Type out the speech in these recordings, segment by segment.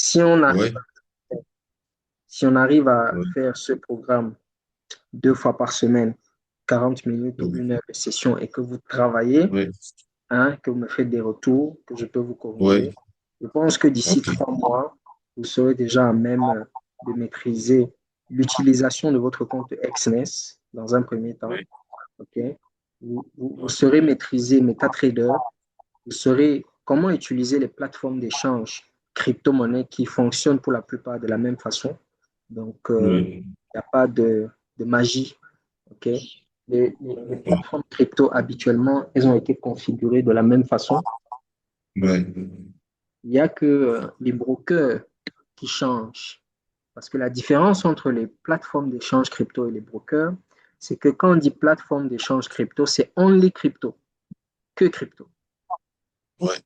Si on arrive, ouais, si on arrive à ouais, faire ce programme 2 fois par semaine, 40 minutes ou ouais, 1 heure de session et que vous travaillez, ouais, hein, que vous me faites des retours, que je peux vous corriger, ouais, je pense que d'ici ok, 3 mois, vous serez déjà à même de maîtriser l'utilisation de votre compte Exness dans un premier temps. ouais, OK? Vous saurez maîtriser MetaTrader, vous saurez comment utiliser les plateformes d'échange crypto-monnaies qui fonctionnent pour la plupart de la même façon. Donc, ouais, il n'y a pas de magie. OK? Les ouais, plateformes crypto, habituellement, elles ont été configurées de la même façon. ouais, Il n'y a que les brokers qui changent. Parce que la différence entre les plateformes d'échange crypto et les brokers, c'est que quand on dit plateforme d'échange crypto, c'est only crypto, que crypto. ouais,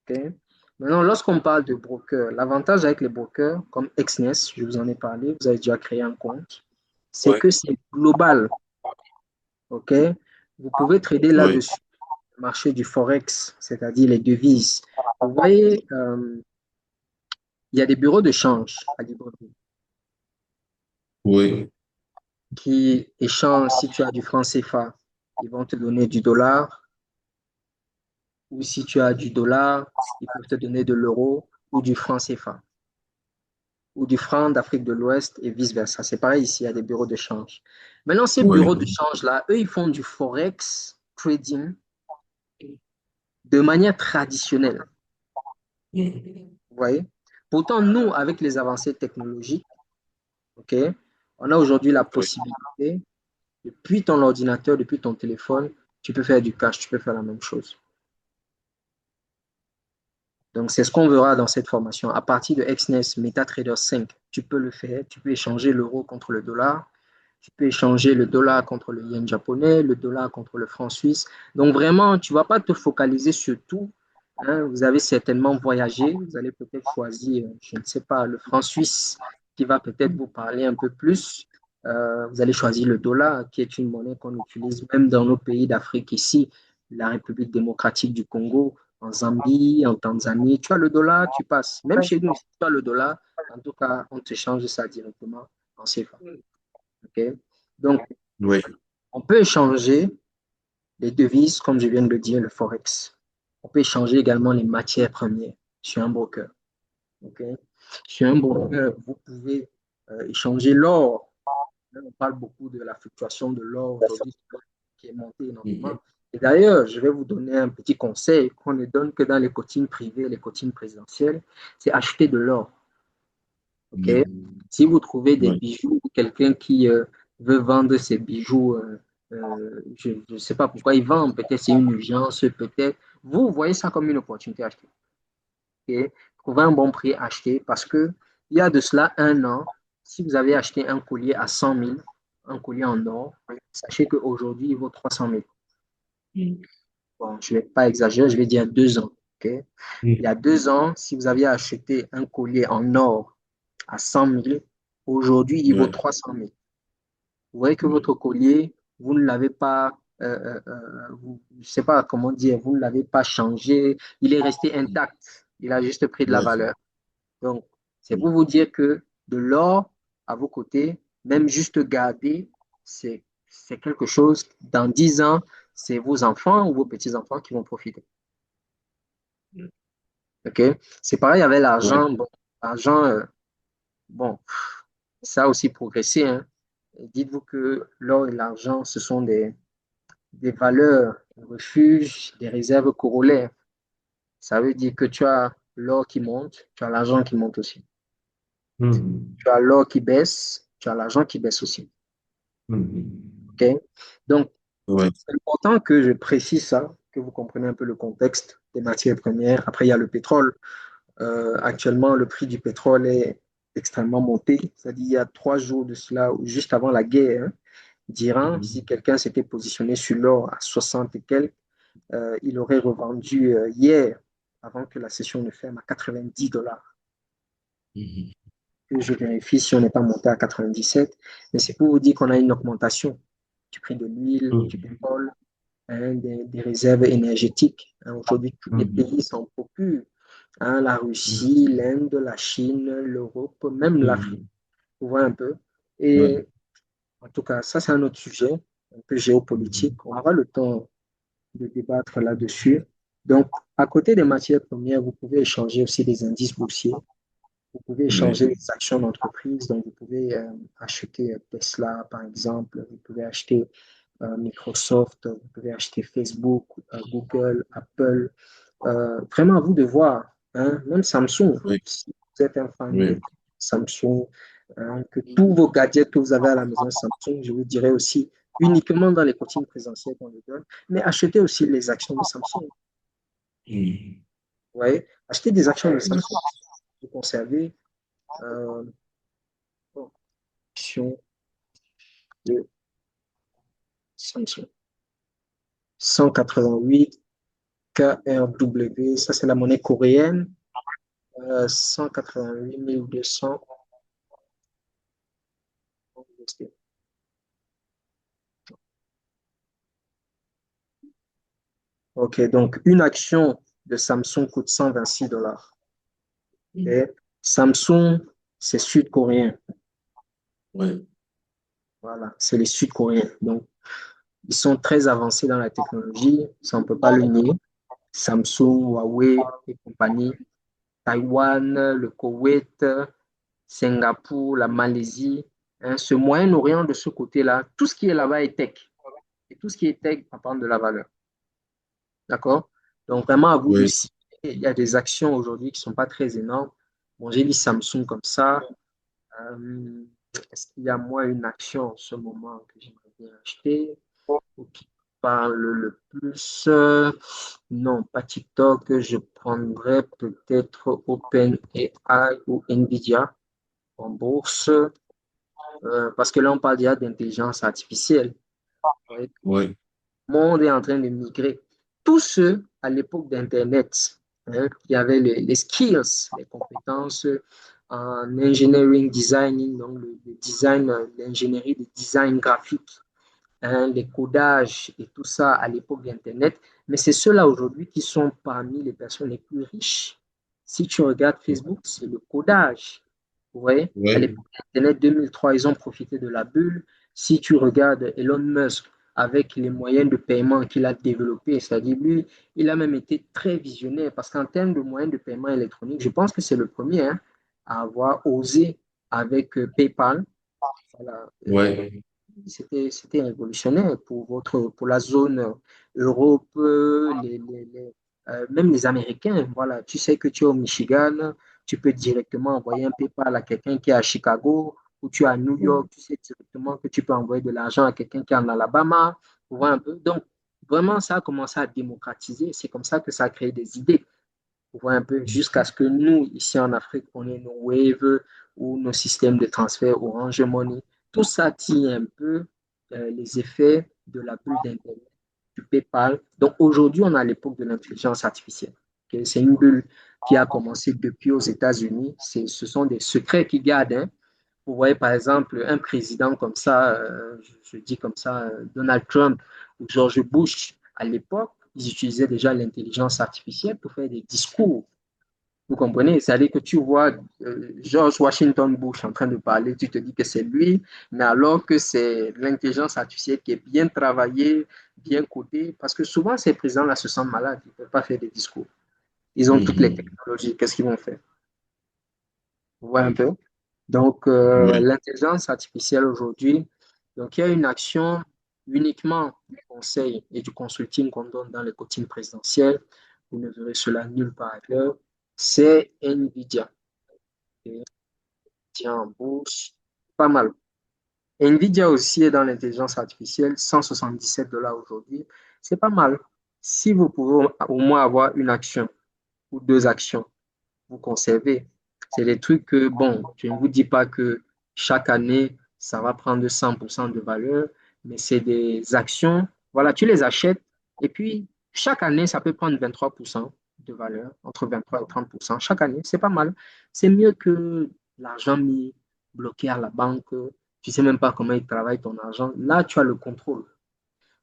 OK? Maintenant, lorsqu'on parle de brokers, l'avantage avec les brokers, comme Exness, je vous en ai parlé, vous avez déjà créé un compte, c'est ouais, que c'est global. OK? Vous pouvez trader ouais, là-dessus le marché du Forex, c'est-à-dire les devises. Vous voyez, il y a des bureaux de change à Libreville ouais, qui échangent, si tu as du franc CFA, ils vont te donner du dollar, ou si tu as du dollar, ils peuvent te donner de l'euro ou du franc CFA, ou du franc d'Afrique de l'Ouest et vice-versa. C'est pareil ici, il y a des bureaux de change. Maintenant, ces ouais, bureaux de change-là, eux, ils font du Forex trading de manière traditionnelle. Vous voyez? Pourtant, nous, avec les avancées technologiques, OK, on a aujourd'hui la ouais, possibilité, depuis ton ordinateur, depuis ton téléphone, tu peux faire du cash, tu peux faire la même chose. Donc, c'est ce qu'on verra dans cette formation. À partir de Exness MetaTrader 5, tu peux le faire. Tu peux échanger l'euro contre le dollar. Tu peux échanger le dollar contre le yen japonais, le dollar contre le franc suisse. Donc, vraiment, tu ne vas pas te focaliser sur tout. Hein. Vous avez certainement voyagé. Vous allez peut-être choisir, je ne sais pas, le franc suisse qui va peut-être vous parler un peu plus. Vous allez choisir le dollar, qui est une monnaie qu'on utilise même dans nos pays d'Afrique ici, la République démocratique du Congo, en Zambie, en Tanzanie. Tu as le dollar, tu passes. Même chez nous, si tu as le dollar, en tout cas, on te change ça directement en CFA. OK? Donc, ouais, on peut échanger les devises, comme je viens de le dire, le Forex. On peut échanger également les matières premières sur un broker. OK? Sur un broker, vous pouvez échanger l'or. On parle beaucoup de la fluctuation de l'or aujourd'hui qui est monté énormément. mhm, Et d'ailleurs, je vais vous donner un petit conseil qu'on ne donne que dans les coachings privés, les coachings présidentiels, c'est acheter de l'or. OK? Si vous trouvez des ouais, bijoux, quelqu'un qui veut vendre ses bijoux, je ne sais pas pourquoi il vend, peut-être c'est une urgence, peut-être. Vous voyez ça comme une opportunité à acheter. OK? Trouvez un bon prix à acheter parce que il y a de cela 1 an, si vous avez acheté un collier à 100 000, un collier en or, sachez qu'aujourd'hui, il vaut 300 000. Bon, je ne vais pas exagérer, je vais dire 2 ans. OK? Il y a 2 ans, si vous aviez acheté un collier en or à 100 000, aujourd'hui, il vaut ouais, 300 000. Vous voyez que votre collier, vous ne l'avez pas, je ne sais pas comment dire, vous ne l'avez pas changé, il est resté intact, il a juste pris de la ouais, valeur. Donc, c'est pour vous dire que de l'or à vos côtés, même juste garder, c'est quelque chose, dans 10 ans, c'est vos enfants ou vos petits-enfants qui vont profiter. OK? C'est pareil avec ouais, l'argent. Bon, l'argent, bon, ça a aussi progressé, hein. Dites-vous que l'or et l'argent, ce sont des valeurs, des refuges, des réserves corollaires. Ça veut dire que tu as l'or qui monte, tu as l'argent qui monte aussi. mhm, Tu as l'or qui baisse, tu as l'argent qui baisse aussi. mhm, OK? Donc, ouais, c'est important que je précise ça, que vous compreniez un peu le contexte des matières premières. Après, il y a le pétrole. Actuellement, le prix du pétrole est extrêmement monté. C'est-à-dire, il y a 3 jours de cela, ou juste avant la guerre, hein, d'Iran, si mhm, quelqu'un s'était positionné sur l'or à 60 et quelques, il aurait revendu hier, avant que la session ne ferme, à 90 dollars. mhm, Que je vérifie si on n'est pas monté à 97. Mais c'est pour vous dire qu'on a une augmentation du prix de l'huile, du mhm, pétrole, hein, des réserves énergétiques. Hein. Aujourd'hui, tous les mhm, pays s'en procurent. hein, la Mhm. Russie, l'Inde, la Chine, l'Europe, même l'Afrique, Mhm. vous voyez un peu. Ouais. Et en tout cas, ça, c'est un autre sujet, un peu géopolitique. Mhm. On aura le temps de débattre là-dessus. Donc, à côté des matières premières, vous pouvez échanger aussi des indices boursiers. Vous pouvez Ouais. échanger des actions d'entreprise. Donc, vous pouvez acheter Tesla, par exemple. Vous pouvez acheter Microsoft. Vous pouvez acheter Facebook, Google, Apple. Vraiment, à vous de voir. Hein. Même Samsung, Ouais. si vous êtes un fan de Ouais. Samsung, hein, que tous vos gadgets que vous avez à la maison Samsung, je vous dirais aussi uniquement dans les coachings présentiels qu'on les donne, mais achetez aussi les actions de Samsung. Mhm. Vous voyez, achetez des actions de Samsung, vous conservez euh, actions de Samsung. 188 KRW, ça c'est la monnaie coréenne, 188 200. Ok, donc une action de Samsung coûte 126 dollars. Mhm. Et Samsung, c'est sud-coréen. Ouais. Voilà, c'est les Sud-Coréens. Donc, ils sont très avancés dans la technologie, ça on ne peut pas le nier. Samsung, Huawei et compagnie. Taïwan, le Koweït, Singapour, la Malaisie, hein, ce Moyen-Orient de ce côté-là, tout ce qui est là-bas est tech. Et tout ce qui est tech va prendre de la valeur. D'accord? Donc, vraiment, à vous de Ouais. citer. Il y a des actions aujourd'hui qui ne sont pas très énormes. Bon, j'ai dit Samsung comme ça. Est-ce qu'il y a moi une action en ce moment que j'aimerais bien acheter ou qui parle le plus? Non, pas TikTok. Je prendrais peut-être OpenAI ou Nvidia en bourse parce que là, on parle déjà d'intelligence artificielle. Ouais. Ouais. Le monde est en train de migrer. Tous ceux à l'époque d'Internet, hein, qui avaient les skills, les compétences en engineering designing, donc le design, l'ingénierie, le design graphique, hein, les codages et tout ça à l'époque d'Internet. Mais c'est ceux-là aujourd'hui qui sont parmi les personnes les plus riches. Si tu regardes Facebook, c'est le codage. Vous voyez, à Ouais. l'époque d'Internet 2003, ils ont profité de la bulle. Si tu regardes Elon Musk avec les moyens de paiement qu'il a développés, c'est-à-dire lui, il a même été très visionnaire parce qu'en termes de moyens de paiement électronique, je pense que c'est le premier hein, à avoir osé avec PayPal. Voilà, Ouais. c'était révolutionnaire pour la zone Europe, même les Américains. Voilà, tu sais que tu es au Michigan, tu peux directement envoyer un PayPal à quelqu'un qui est à Chicago ou tu es à New York, tu sais directement que tu peux envoyer de l'argent à quelqu'un qui est en Alabama. Tu vois un peu. Donc, vraiment, ça a commencé à démocratiser. C'est comme ça que ça a créé des idées. On voit un peu jusqu'à ce que nous, ici en Afrique, on ait nos Wave ou nos systèmes de transfert Orange Money. Tout ça tient un peu les effets de la bulle d'Internet, du PayPal. Donc aujourd'hui, on a l'époque de l'intelligence artificielle. Okay? C'est une bulle qui a commencé depuis aux États-Unis. Ce sont des secrets qu'ils gardent. Hein. Vous voyez, par exemple, un président comme ça, je dis comme ça, Donald Trump ou George Bush, à l'époque, ils utilisaient déjà l'intelligence artificielle pour faire des discours. Vous comprenez? C'est-à-dire que tu vois George Washington Bush en train de parler, tu te dis que c'est lui, mais alors que c'est l'intelligence artificielle qui est bien travaillée, bien codée, parce que souvent ces présidents-là se sentent malades, ils ne peuvent pas faire des discours. Ils ont toutes les Mhm. technologies, qu'est-ce qu'ils vont faire? Vous voyez un peu? Donc, Ouais. l'intelligence artificielle aujourd'hui, donc il y a une action uniquement du conseil et du consulting qu'on donne dans les coachings présidentiels. Vous ne verrez cela nulle part ailleurs. C'est NVIDIA. Et Nvidia en bourse, pas mal. NVIDIA aussi est dans l'intelligence artificielle, 177 dollars aujourd'hui. C'est pas mal. Si vous pouvez au moins avoir une action ou deux actions, vous conservez. C'est des trucs que, bon, je ne vous dis pas que chaque année, ça va prendre 100% de valeur, mais c'est des actions, voilà, tu les achètes et puis chaque année, ça peut prendre 23% de valeur, entre 23 et 30%. Chaque année, c'est pas mal. C'est mieux que l'argent mis bloqué à la banque. Tu ne sais même pas comment il travaille ton argent. Là, tu as le contrôle.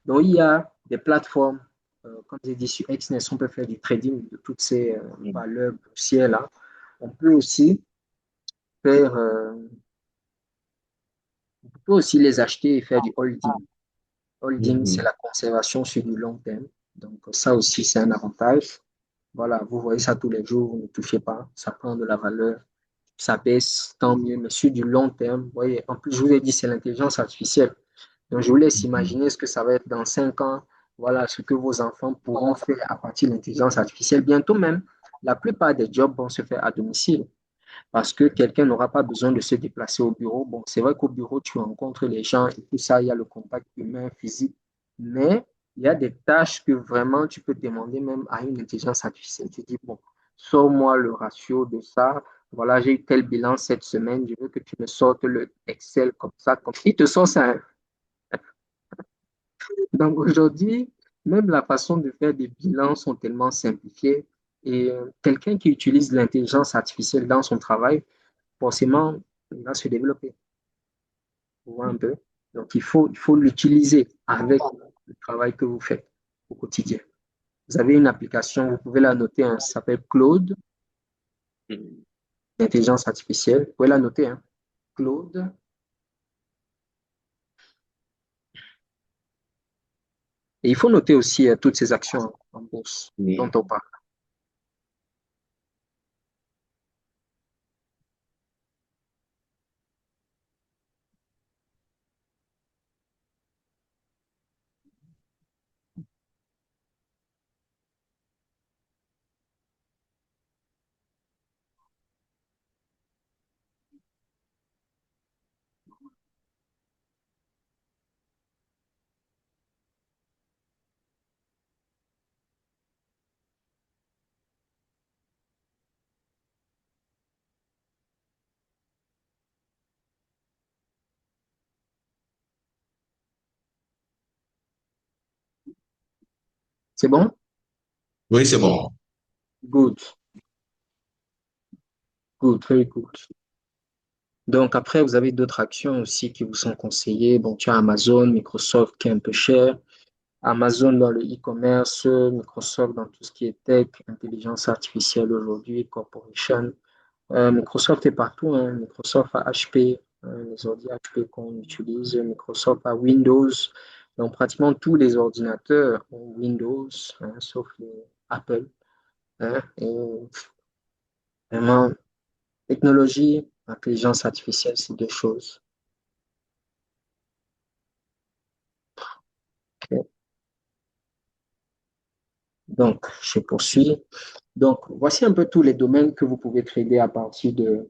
Donc, il y a des plateformes comme j'ai dit, sur Exness, on peut faire du trading de toutes ces Mm. valeurs boursières-là. On peut aussi faire, on peut aussi les acheter et faire du holding. Holding, c'est Mhm. la conservation sur du long terme. Donc, ça aussi, c'est un avantage. Voilà, vous voyez ça tous les jours, vous ne touchez pas, ça prend de la valeur, ça baisse, tant mieux, mais sur du long terme, vous voyez, en plus, je vous ai dit, c'est l'intelligence artificielle. Donc, je vous laisse Mhm. imaginer ce que ça va être dans 5 ans. Voilà ce que vos enfants pourront faire à partir de l'intelligence artificielle. Bientôt même, la plupart des jobs vont se faire à domicile parce que quelqu'un n'aura pas besoin de se déplacer au bureau. Bon, c'est vrai qu'au bureau, tu rencontres les gens et tout ça, il y a le contact humain, physique, mais il y a des tâches que vraiment tu peux demander même à une intelligence artificielle. Tu dis, bon, sors-moi le ratio de ça. Voilà, j'ai eu tel bilan cette semaine, je veux que tu me sortes le Excel comme ça, comme il te sort ça. Donc aujourd'hui, même la façon de faire des bilans sont tellement simplifiées et quelqu'un qui utilise l'intelligence artificielle dans son travail, forcément, il va se développer. Vous voyez un peu? Donc il faut l'utiliser avec le travail que vous faites au quotidien. Vous avez une application, vous pouvez la noter, hein, ça s'appelle Claude, Mhm. l'intelligence artificielle. Vous pouvez la noter, hein, Claude. Et il faut noter aussi toutes ces actions en bourse dont Oui. on parle. C'est bon? Oui, c'est bon. Good, good, very good. Donc après, vous avez d'autres actions aussi qui vous sont conseillées. Bon, tu as Amazon, Microsoft qui est un peu cher. Amazon dans le e-commerce, Microsoft dans tout ce qui est tech, intelligence artificielle aujourd'hui, corporation. Microsoft est partout, hein. Microsoft a HP, les ordi HP qu'on utilise. Microsoft a Windows. Donc pratiquement tous les ordinateurs ont Windows, hein, sauf les Apple, hein. Et vraiment, technologie, intelligence artificielle, c'est deux choses. Ok. Donc, je poursuis. Donc, voici un peu tous les domaines que vous pouvez trader à partir de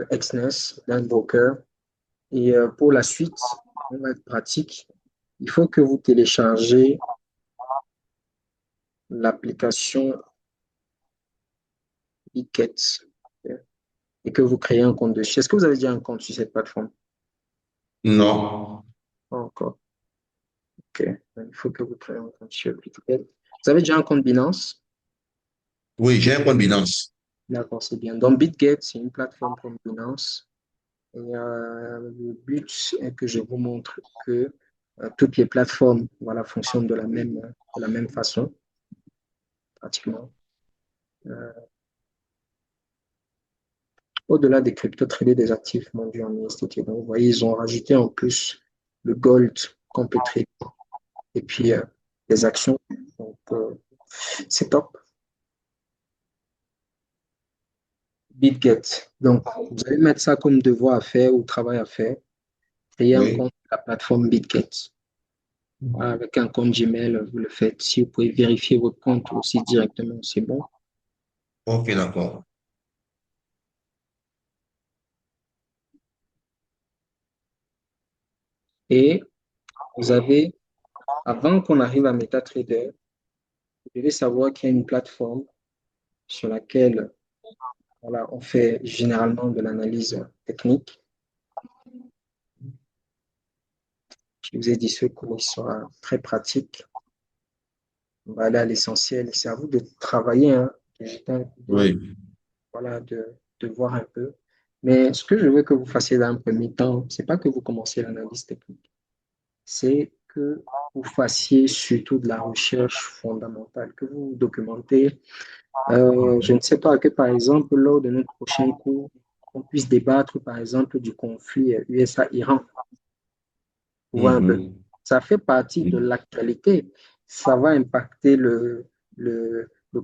Exness, d'un broker. Et pour la suite, on va être pratique. Il faut que vous téléchargez l'application Biget et que vous créez un compte dessus. Est-ce que vous avez déjà un compte sur cette plateforme? Non. Pas encore. OK. Il faut que vous créez un compte sur Bitget. Vous avez déjà un compte Binance? Oui, j'ai un compte Binance. D'accord, c'est bien. Donc, Bitget, c'est une plateforme comme Binance. Et le but est que je vous montre que toutes les plateformes voilà, fonctionnent de la même façon, pratiquement. Euh, Au-delà des crypto-traders des actifs mondiaux en USDT. Donc, vous voyez, ils ont rajouté en plus le gold qu'on peut trader et puis les actions. Donc, c'est top. BitGet. Donc, vous allez mettre ça comme devoir à faire ou travail à faire. Créer un Oui. compte sur la plateforme BitGet. Voilà, avec un compte Gmail, vous le faites. Si vous pouvez vérifier votre compte aussi directement, c'est bon. Ok, d'accord. Et vous avez, avant qu'on arrive à MetaTrader, vous devez savoir qu'il y a une plateforme sur laquelle voilà, on fait généralement de l'analyse technique. Je vous ai dit ce cours, il sera très pratique. On va aller à l'essentiel. C'est à vous de travailler, hein, de jeter un coup d'œil, Oui. voilà, de voir un peu. Mais ce que je veux que vous fassiez dans un premier temps, c'est pas que vous commenciez l'analyse technique. c'est que vous fassiez surtout de la recherche fondamentale, que vous documentez. Je ne sais pas, que par exemple, lors de notre prochain cours, on puisse débattre, par exemple, du conflit USA-Iran. Vous voyez un peu. Mhm. Ça fait partie de Mhm. l'actualité. Ça va impacter le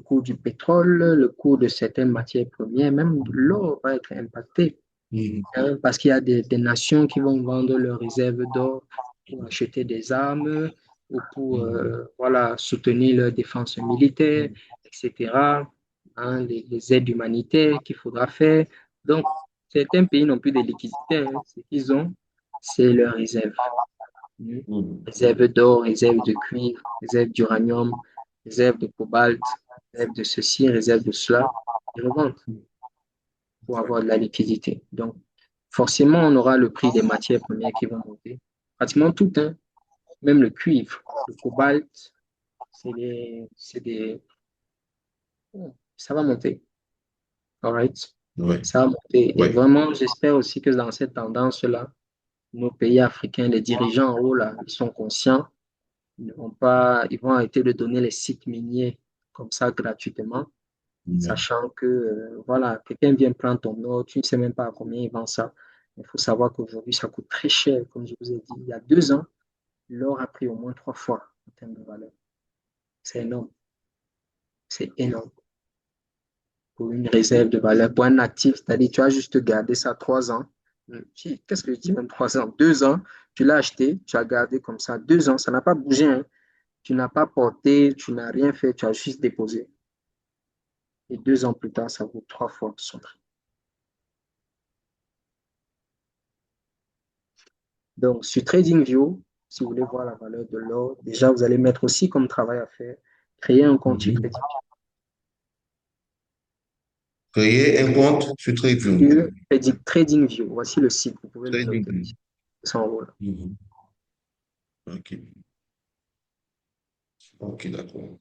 cours du pétrole, le cours de certaines matières premières, même l'or va être impacté. Mhm. Hein, parce qu'il y a des nations qui vont vendre leurs réserves d'or pour acheter des armes ou pour Mhm. voilà, soutenir leur défense militaire, etc. Hein, les aides humanitaires qu'il faudra faire. Donc, certains pays n'ont plus de liquidités. Hein. Ce qu'ils ont, c'est leurs réserves. Hmm. Mhm. Réserves d'or, réserves de cuivre, réserves d'uranium, réserves de cobalt, réserves de ceci, réserves de cela. Ils revendent pour avoir de la liquidité. Donc, forcément, on aura le prix des matières premières qui vont monter. Pratiquement tout, hein, même le cuivre, le cobalt, ça va monter. All right? Ouais. Ça va monter. Et Ouais. vraiment, j'espère aussi que dans cette tendance-là, nos pays africains, les dirigeants en haut, là, ils sont conscients. Ils vont arrêter de donner les sites miniers comme ça gratuitement, Ouais. sachant que, voilà, quelqu'un vient prendre ton or, tu ne sais même pas à combien il vend ça. Il faut savoir qu'aujourd'hui, ça coûte très cher, comme je vous ai dit. Il y a 2 ans, l'or a pris au moins 3 fois en termes de valeur. C'est énorme. C'est énorme pour une réserve de valeur, pour un actif. C'est-à-dire, tu as juste gardé ça 3 ans. Qu'est-ce que je dis même 3 ans? 2 ans, tu l'as acheté, tu as gardé comme ça 2 ans. Ça n'a pas bougé, hein. Tu n'as pas porté, tu n'as rien fait, tu as juste déposé. Et 2 ans plus tard, ça vaut 3 fois son prix. Donc, sur TradingView, si vous voulez voir la valeur de l'or, déjà, vous allez mettre aussi comme travail à faire, créer un compte sur Mhm. TradingView. Créer un compte sur TradingView. Sur TradingView, voici le site, vous pouvez le noter TradingView. aussi. C'est en haut là. Mhm. OK. OK, d'accord.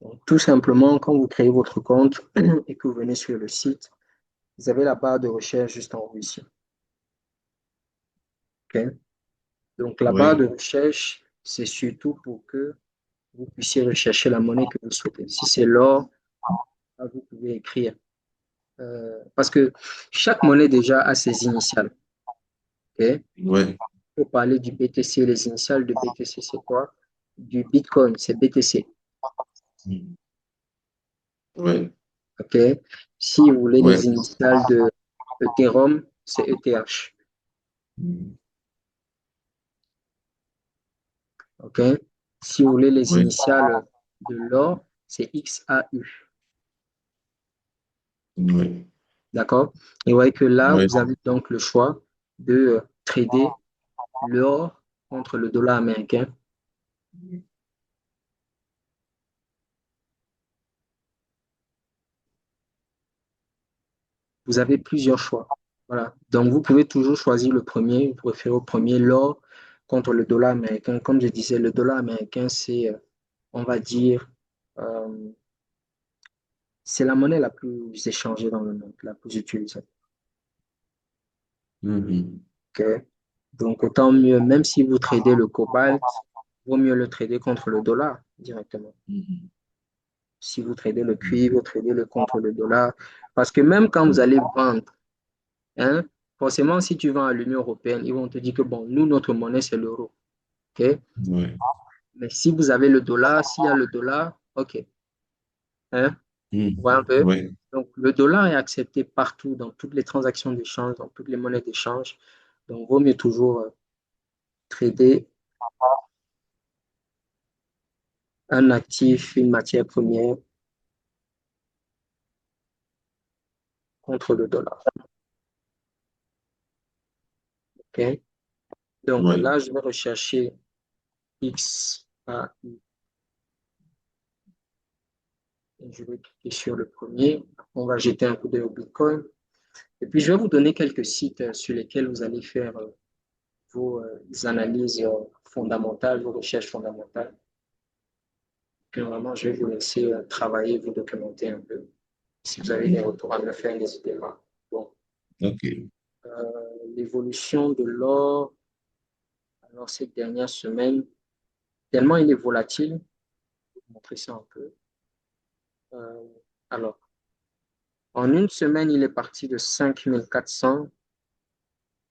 Donc, tout simplement, quand vous créez votre compte et que vous venez sur le site, vous avez la barre de recherche juste en haut ici. Okay? Donc, la barre de Oui. recherche, c'est surtout pour que vous puissiez rechercher la monnaie que vous souhaitez. Si c'est l'or, vous pouvez écrire. Parce que chaque monnaie déjà a ses initiales. Okay? Oui. Pour parler du BTC, les initiales de BTC, c'est quoi? Du Bitcoin, c'est BTC. Mhm. Oui. Okay? Si vous voulez les Oui. initiales de Ethereum, c'est ETH. Mhm. Okay? Si vous voulez les Oui. initiales de l'or, c'est XAU. Oui. D'accord? Et vous voyez que là, Oui. vous avez donc le choix de trader l'or contre le dollar américain. Vous avez plusieurs choix. Voilà. Donc, vous pouvez toujours choisir le premier. Vous préférez au premier l'or contre le dollar américain. Comme je disais, le dollar américain, c'est, on va dire, euh, c'est la monnaie la plus échangée dans le monde, la plus utilisée. Mhm. Okay? Donc, autant mieux, même si vous tradez le cobalt, vaut mieux le trader contre le dollar directement. Mhm. Si vous tradez le cuivre, vous tradez le contre le dollar. Parce que même quand vous allez vendre, hein, forcément, si tu vends à l'Union européenne, ils vont te dire que, bon, nous, notre monnaie, c'est l'euro. Okay? Oui. Mais si vous avez le dollar, s'il y a le dollar, OK. Hein? Vous voyez un Mhm. peu? Oui. Donc, le dollar est accepté partout, dans toutes les transactions d'échange, dans toutes les monnaies d'échange. Donc, il vaut mieux toujours trader un actif, une matière première contre le dollar. OK? Donc, Oui. là, je vais rechercher XAU. Je vais cliquer sur le premier. On va jeter un coup d'œil au Bitcoin. Et puis, je vais vous donner quelques sites sur lesquels vous allez faire vos analyses fondamentales, vos recherches fondamentales. Puis, vraiment, je vais vous laisser travailler, vous documenter un peu. Si vous avez des retours à me faire, n'hésitez pas. Bon, OK. l'évolution de l'or, alors cette dernière semaine, tellement il est volatile, je vais vous montrer ça un peu. Euh, alors, en une semaine, il est parti de 5400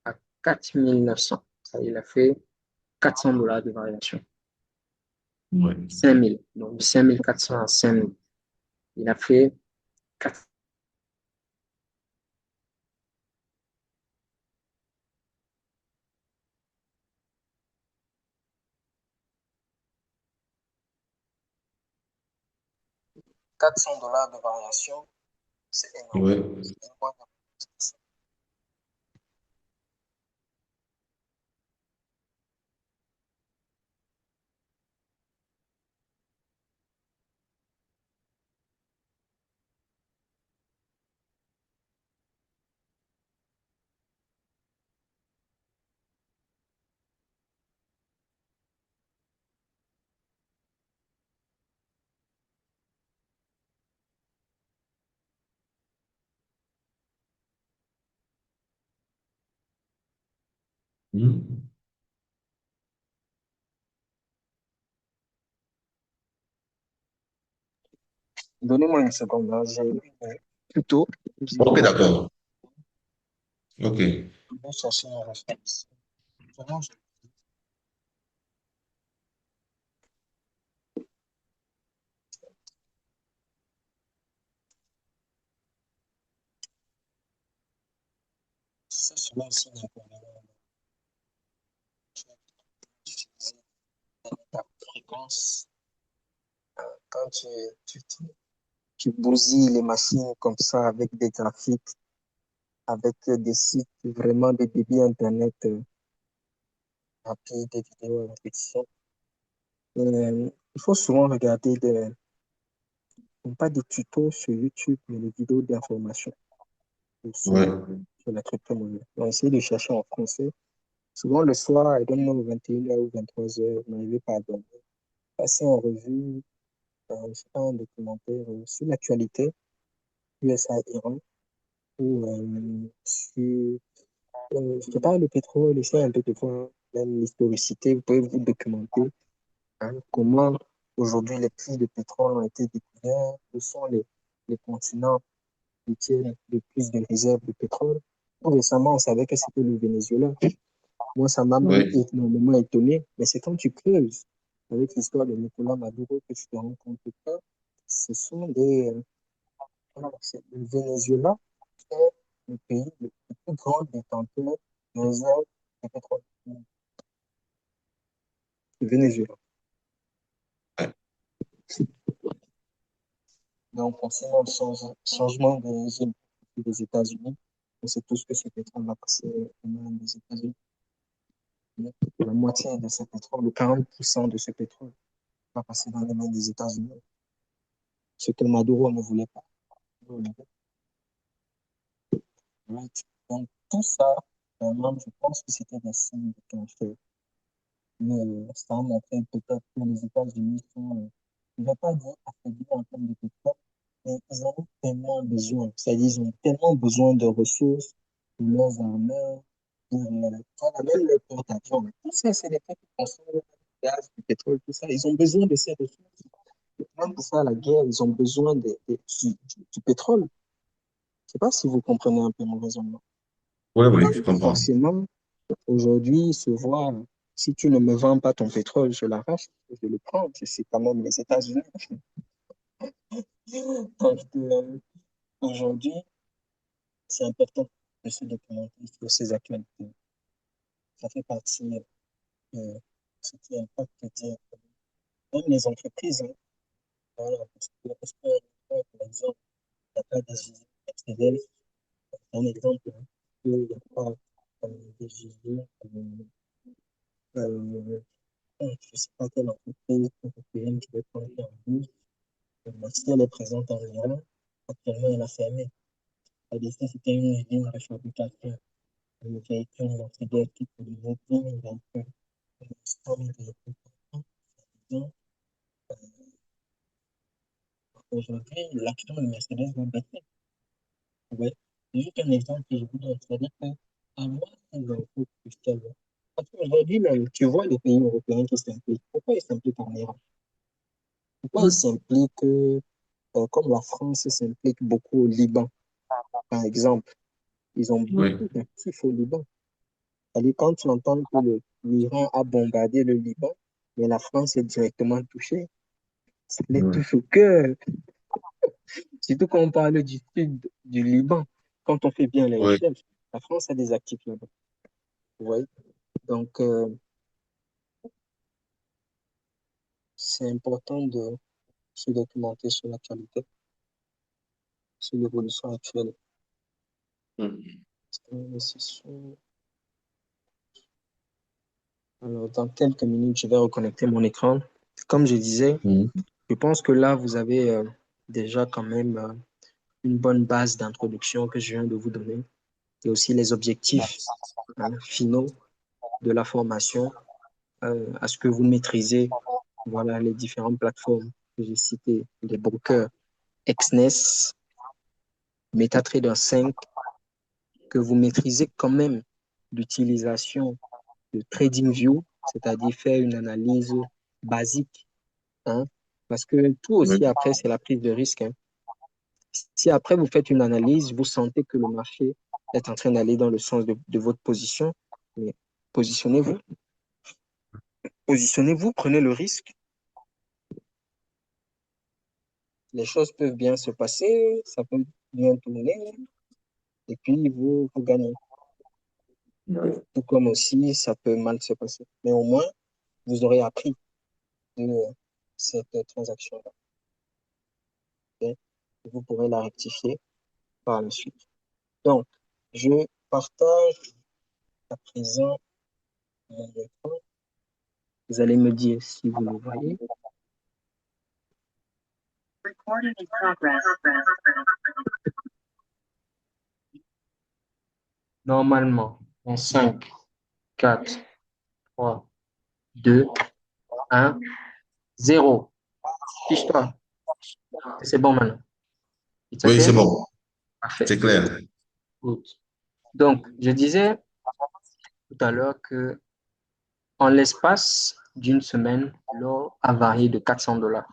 à 4900. Ça, il a fait $400 de variation. Ouais. 5000. Donc, de 5400 à 5000. Il a fait 400 $ de variation. C'est énorme. Ouais. Hmm. Donnez-moi une seconde, là. J'ai plutôt, j'ai OK, d'accord. OK. cherché un réflexe. Vraiment, c'est cela aussi l'inconvénient d'utiliser ta fréquence quand tu bousilles les machines comme ça avec des graphiques, avec des sites vraiment de débit Internet rapide, des vidéos à répétition. Il faut souvent regarder non pas des tutos sur YouTube, mais des vidéos d'information Ouais. sur la crypto-monnaie. On va essayer de chercher en français. Souvent le soir, I don't know, 21 h ou 23 h, vous n'arrivez pas à dormir. Passez en revue, je sais pas, un documentaire sur l'actualité, USA-Iran, ou sur, je sais pas, le pétrole, essayez un peu de voir même l'historicité, vous pouvez vous documenter, hein, comment aujourd'hui les puits de pétrole ont été découverts, où sont les continents qui tiennent le plus de réserves de pétrole. Tout récemment, on savait que c'était le Venezuela. Moi, ça m'a même Ouais. énormément étonné, mais c'est quand tu creuses avec l'histoire de Nicolas Maduro que tu te rends compte que ce sont voilà, c'est le Venezuela qui est le pays le plus grand détenteur de réserves de pétrole. Le Venezuela. Ouais. Donc, concernant le changement de régime des États-Unis, on sait tous que ce pétrole va passer aux mains des États-Unis. La moitié de ce pétrole, ou 40% de ce pétrole, va passer dans les mains des États-Unis. Ce que Maduro ne voulait pas. Right. Donc, tout ça, vraiment, je pense que c'était des signes déclencheurs. Mais ça a montré peut-être que les États-Unis sont, je ne vais pas dire affaiblis en termes de pétrole, mais ils en ont tellement besoin. C'est-à-dire, ils ont tellement besoin de ressources pour leurs armées, pour voilà, même leur porte-avions. Tout ça, c'est des trucs qui consomment le gaz, du pétrole, tout ça. Ils ont besoin de ces ressources. Même pour faire la guerre, ils ont besoin du pétrole. Je ne sais pas si vous comprenez un peu mon raisonnement. Ouais, oui, je Donc, comprends. forcément, aujourd'hui, se voir, si tu ne me vends pas ton pétrole, je l'arrache, je le prends. C'est quand même les États-Unis. Donc, aujourd'hui, c'est important de se documenter sur ces actualités. Ça fait partie de ce qui impacte directement. Même les entreprises, hein, voilà, par exemple, il n'y a pas des usines Mercedes, c'est un exemple, hein, il n'y a pas des usines, je ne sais pas quelle entreprise européenne qui veut prendre en bourse. Si elle est présente en Iran, actuellement, elle a fermé. C'est-à-dire que c'était une usine de fabrication de véhicules Mercedes qui produisait plein de véhicules. L'ensemble des véhicules. Donc, aujourd'hui, l'action de Mercedes va baisser. juste un exemple que je vous donne. C'est-à-dire que avoir ces infos cruciales, parce qu'aujourd'hui même, tu vois les pays européens qui s'impliquent. Pourquoi ils s'impliquent en Iran? Pourquoi ils s'impliquent, comme la France s'implique beaucoup au Liban, par exemple? Ils ont Oui, beaucoup d'actifs au Liban. C'est-à-dire, quand tu entends que l'Iran a bombardé le Liban, mais la France est directement touchée, ça les oui, touche au cœur. Surtout quand on parle du sud du Liban, quand on fait bien les oui. recherches, la France a des actifs là-bas. Vous voyez? Donc, c'est important de se documenter sur l'actualité, sur l'évolution actuelle. Mhm. Alors, dans quelques minutes, je vais reconnecter mon écran. Comme je disais, Mhm. je pense que là, vous avez déjà quand même une bonne base d'introduction que je viens de vous donner et aussi les objectifs finaux de la formation à ce que vous maîtrisez. Voilà les différentes plateformes que j'ai citées, les brokers Exness, MetaTrader 5, que vous maîtrisez quand même l'utilisation de TradingView, c'est-à-dire faire une analyse basique, hein, parce que tout Oui, aussi après, c'est la prise de risque, hein. Si après vous faites une analyse, vous sentez que le marché est en train d'aller dans le sens de votre position, mais positionnez-vous, positionnez-vous, prenez le risque. Les choses peuvent bien se passer, ça peut bien tourner, et puis vous gagnez. Tout comme aussi, ça peut mal se passer. Mais au moins, vous aurez appris de cette transaction-là. Ok. Vous pourrez la rectifier par la suite. Donc, je partage à présent mon écran. Vous allez me dire si vous le voyez. Recording in progress. Normalement, en 5, 4, 3, 2, 1, 0. Fiche-toi. C'est bon maintenant. It's oui, c'est okay? bon, Parfait. c'est clair. Good. Donc, je disais tout à l'heure que en l'espace d'une semaine, l'or a varié de 400 $.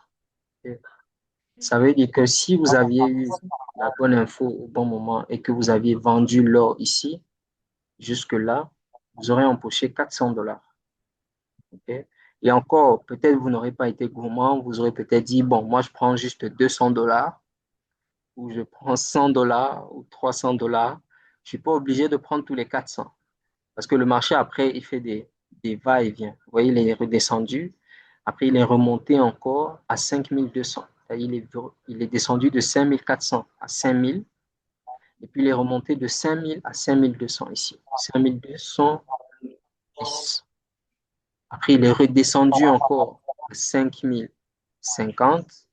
Ça veut dire que si vous aviez eu la bonne info au bon moment et que vous aviez vendu l'or ici, jusque-là, vous aurez empoché 400 $. Ok. Et encore, peut-être vous n'aurez pas été gourmand, vous aurez peut-être dit, bon, moi je prends juste 200 $, ou je prends 100 $ ou 300 $. Je ne suis pas obligé de prendre tous les 400. Parce que le marché, après, il fait des va-et-vient. Vous voyez, il est redescendu. Après, il est remonté encore à 5200. Il est descendu de 5400 à 5000. Et puis, il est remonté de 5000 à 5200 ici. 5210. Après, il est redescendu encore à 5050.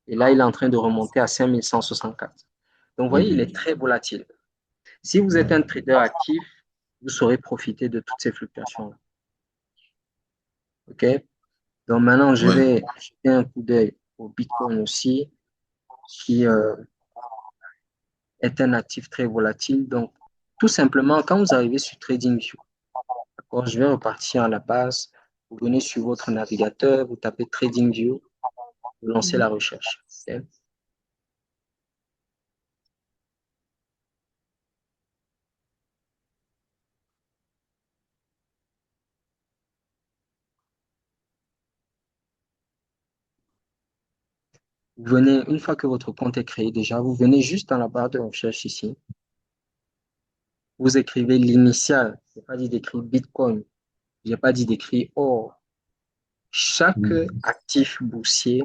Et là, il est en train de remonter à 5164. Donc, vous voyez, il est Mhm. très volatile. Si vous êtes un Ouais. trader actif, vous saurez profiter de toutes ces fluctuations-là. OK? Donc maintenant, je Ouais. vais jeter un coup d'œil au Bitcoin aussi, qui est un actif très volatile. Donc, tout simplement, quand vous arrivez sur TradingView, d'accord, je vais repartir à la base. Vous venez sur votre navigateur, vous tapez TradingView, vous lancez la recherche. OK? Vous venez, une fois que votre compte est créé déjà, vous venez juste dans la barre de recherche ici. Vous écrivez l'initiale. Je n'ai pas dit d'écrire Bitcoin. Je n'ai pas dit d'écrire or. Chaque Mhm. actif boursier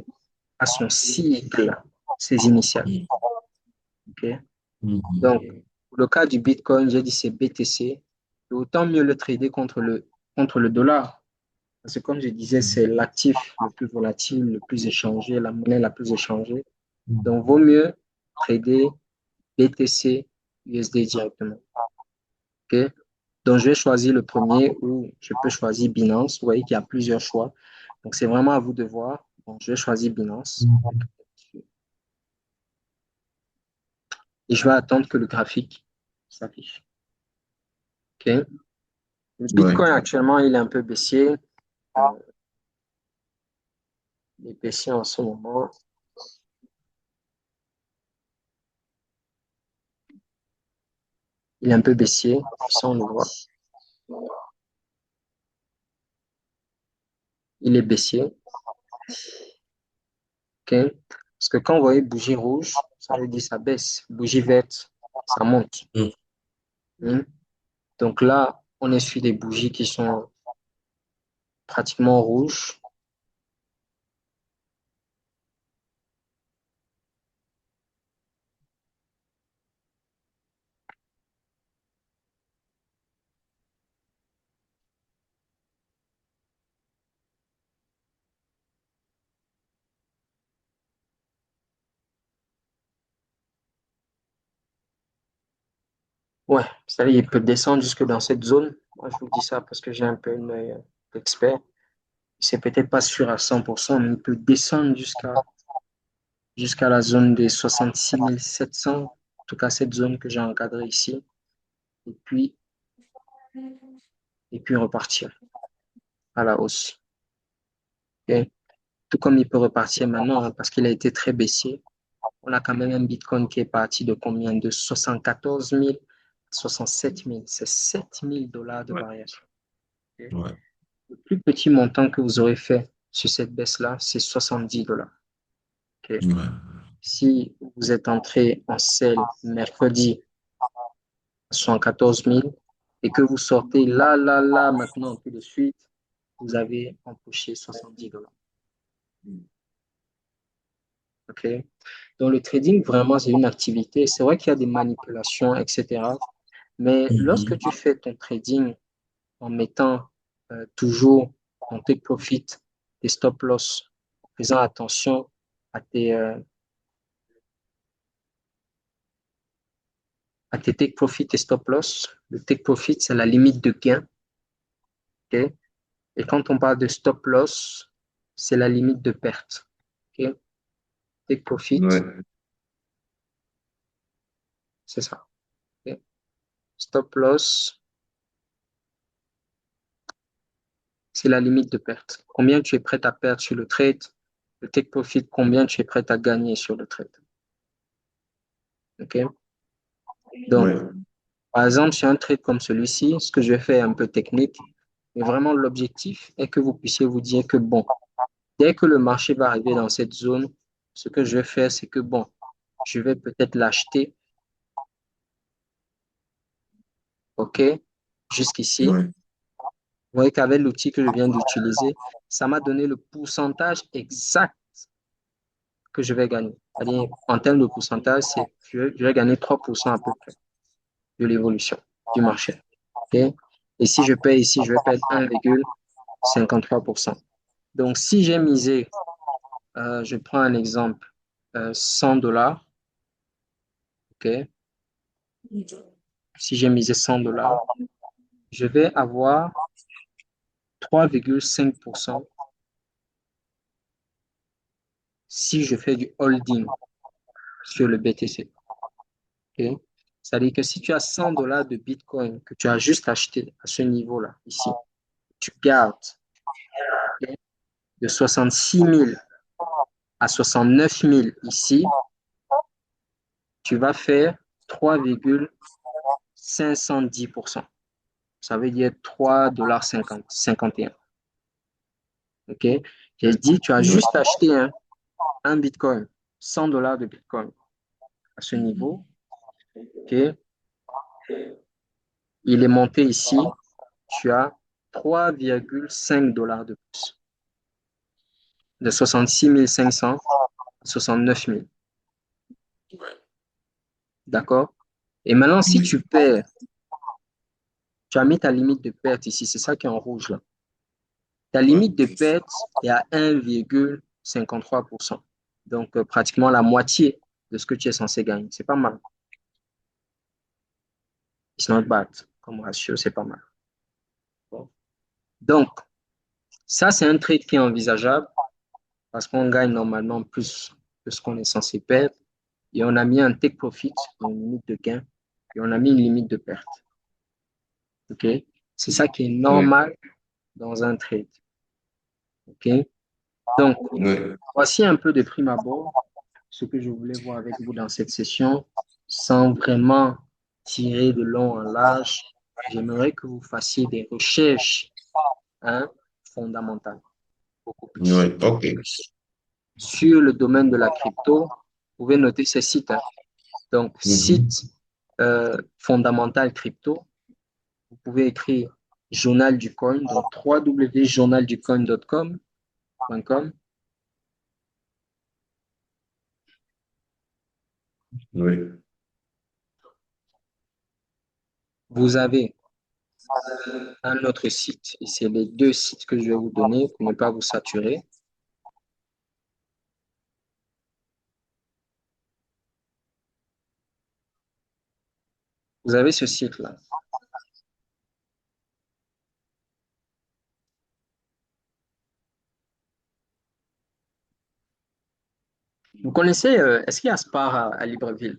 a son sigle, ses initiales. OK? Donc, Mhm. pour le cas du Bitcoin, j'ai dit c'est BTC. Autant mieux le trader contre le dollar. Parce que comme je disais, c'est l'actif le plus volatile, le plus échangé, la monnaie la plus échangée. Donc, vaut mieux trader BTC USD directement. OK? Donc, je vais choisir le premier ou je peux choisir Binance. Vous voyez qu'il y a plusieurs choix. Donc, c'est vraiment à vous de voir. Bon, je vais choisir Binance Mhm. et je vais attendre que le graphique s'affiche. OK. Le Ouais. Bitcoin, actuellement, il est un peu baissier. Il est baissier en ce moment. Il est un peu baissier. Ça, on le voit. Il est baissier. OK. Parce que quand vous voyez bougie rouge, ça veut dire ça baisse. Bougie verte, ça monte. Mm. Hmm. Donc là, on est sur des bougies qui sont pratiquement rouges. Ouais, c'est-à-dire il peut descendre jusque dans cette zone. Moi, je vous dis ça parce que j'ai un peu une œil d'expert. C'est peut-être pas sûr à 100%, mais il peut descendre jusqu'à la zone des 66 700. En tout cas, cette zone que j'ai encadrée ici. Et puis, repartir à la hausse. Ok. Tout comme il peut repartir maintenant, hein, parce qu'il a été très baissier. On a quand même un Bitcoin qui est parti de combien? De 74 000 à 67 000. C'est 7 000 dollars de Ouais. variation. Ok. Ouais. Le plus petit montant que vous aurez fait sur cette baisse-là, c'est 70 dollars. Ok. Ouais. Si vous êtes entré en sell mercredi à 74 000 et que vous sortez là, maintenant, tout de suite, vous avez empoché 70 dollars. Ok. Donc, le trading, vraiment, c'est une activité. C'est vrai qu'il y a des manipulations, etc. Mais lorsque Mhm. tu fais ton trading en mettant toujours ton take profit, tes stop loss, en faisant attention à tes take profit et stop loss, le take profit, c'est la limite de gain. Ok. Et quand on parle de stop loss, c'est la limite de perte. Ok. Take profit, Ouais. c'est ça. Ok. Stop loss, c'est la limite de perte. Combien tu es prêt à perdre sur le trade? Le take profit, combien tu es prêt à gagner sur le trade? OK? Donc, Ouais. par exemple, sur un trade comme celui-ci, ce que je vais faire est un peu technique, mais vraiment l'objectif est que vous puissiez vous dire que, bon, dès que le marché va arriver dans cette zone, ce que je vais faire, c'est que, bon, je vais peut-être l'acheter, OK, jusqu'ici. Ouais. Vous voyez qu'avec l'outil que je viens d'utiliser, ça m'a donné le pourcentage exact que je vais gagner. C'est-à-dire, en termes de pourcentage, je vais gagner 3% à peu près de l'évolution du marché. Okay? Et si je paye ici, je vais perdre 1,53%. Donc, si j'ai misé, je prends un exemple, 100 dollars, ok? Si j'ai misé 100 dollars, je vais avoir 3,5% si je fais du holding sur le BTC. Okay? C'est-à-dire que si tu as 100 dollars de Bitcoin que tu as juste acheté à ce niveau-là, ici, tu gardes, okay, de 66 000 à 69 000 ici, tu vas faire 3,510%. Ça veut dire 3,51 $. OK? J'ai dit, tu as Ouais. juste acheté un Bitcoin, 100 dollars de Bitcoin à ce niveau. OK? Il est monté ici, tu as 3,5 dollars de plus. De 66 500 à 69 000. D'accord? Et maintenant, si tu perds, tu as mis ta limite de perte ici, c'est ça qui est en rouge là. Ta Ouais. limite de perte est à 1,53%. Donc, pratiquement la moitié de ce que tu es censé gagner. C'est pas mal. It's not bad. Comme ratio, c'est pas mal. Bon. Donc, ça, c'est un trade qui est envisageable parce qu'on gagne normalement plus que ce qu'on est censé perdre. Et on a mis un take profit, une limite de gain et on a mis une limite de perte. OK? C'est ça qui est Oui. normal dans un trade. OK? Donc, Oui. voici un peu de prime abord ce que je voulais voir avec vous dans cette session, sans vraiment tirer de long en large. J'aimerais que vous fassiez des recherches, hein, fondamentales, beaucoup plus. Oui. OK. Sur le domaine de la crypto, vous pouvez noter ces sites, hein. Donc, Mhm. site fondamental crypto, vous pouvez écrire Journal du Coin, donc www.journalducoin.com. Oui. Vous avez un autre site, et c'est les deux sites que je vais vous donner pour ne pas vous saturer. Vous avez ce site-là. Vous connaissez, est-ce qu'il y a Spar à Libreville?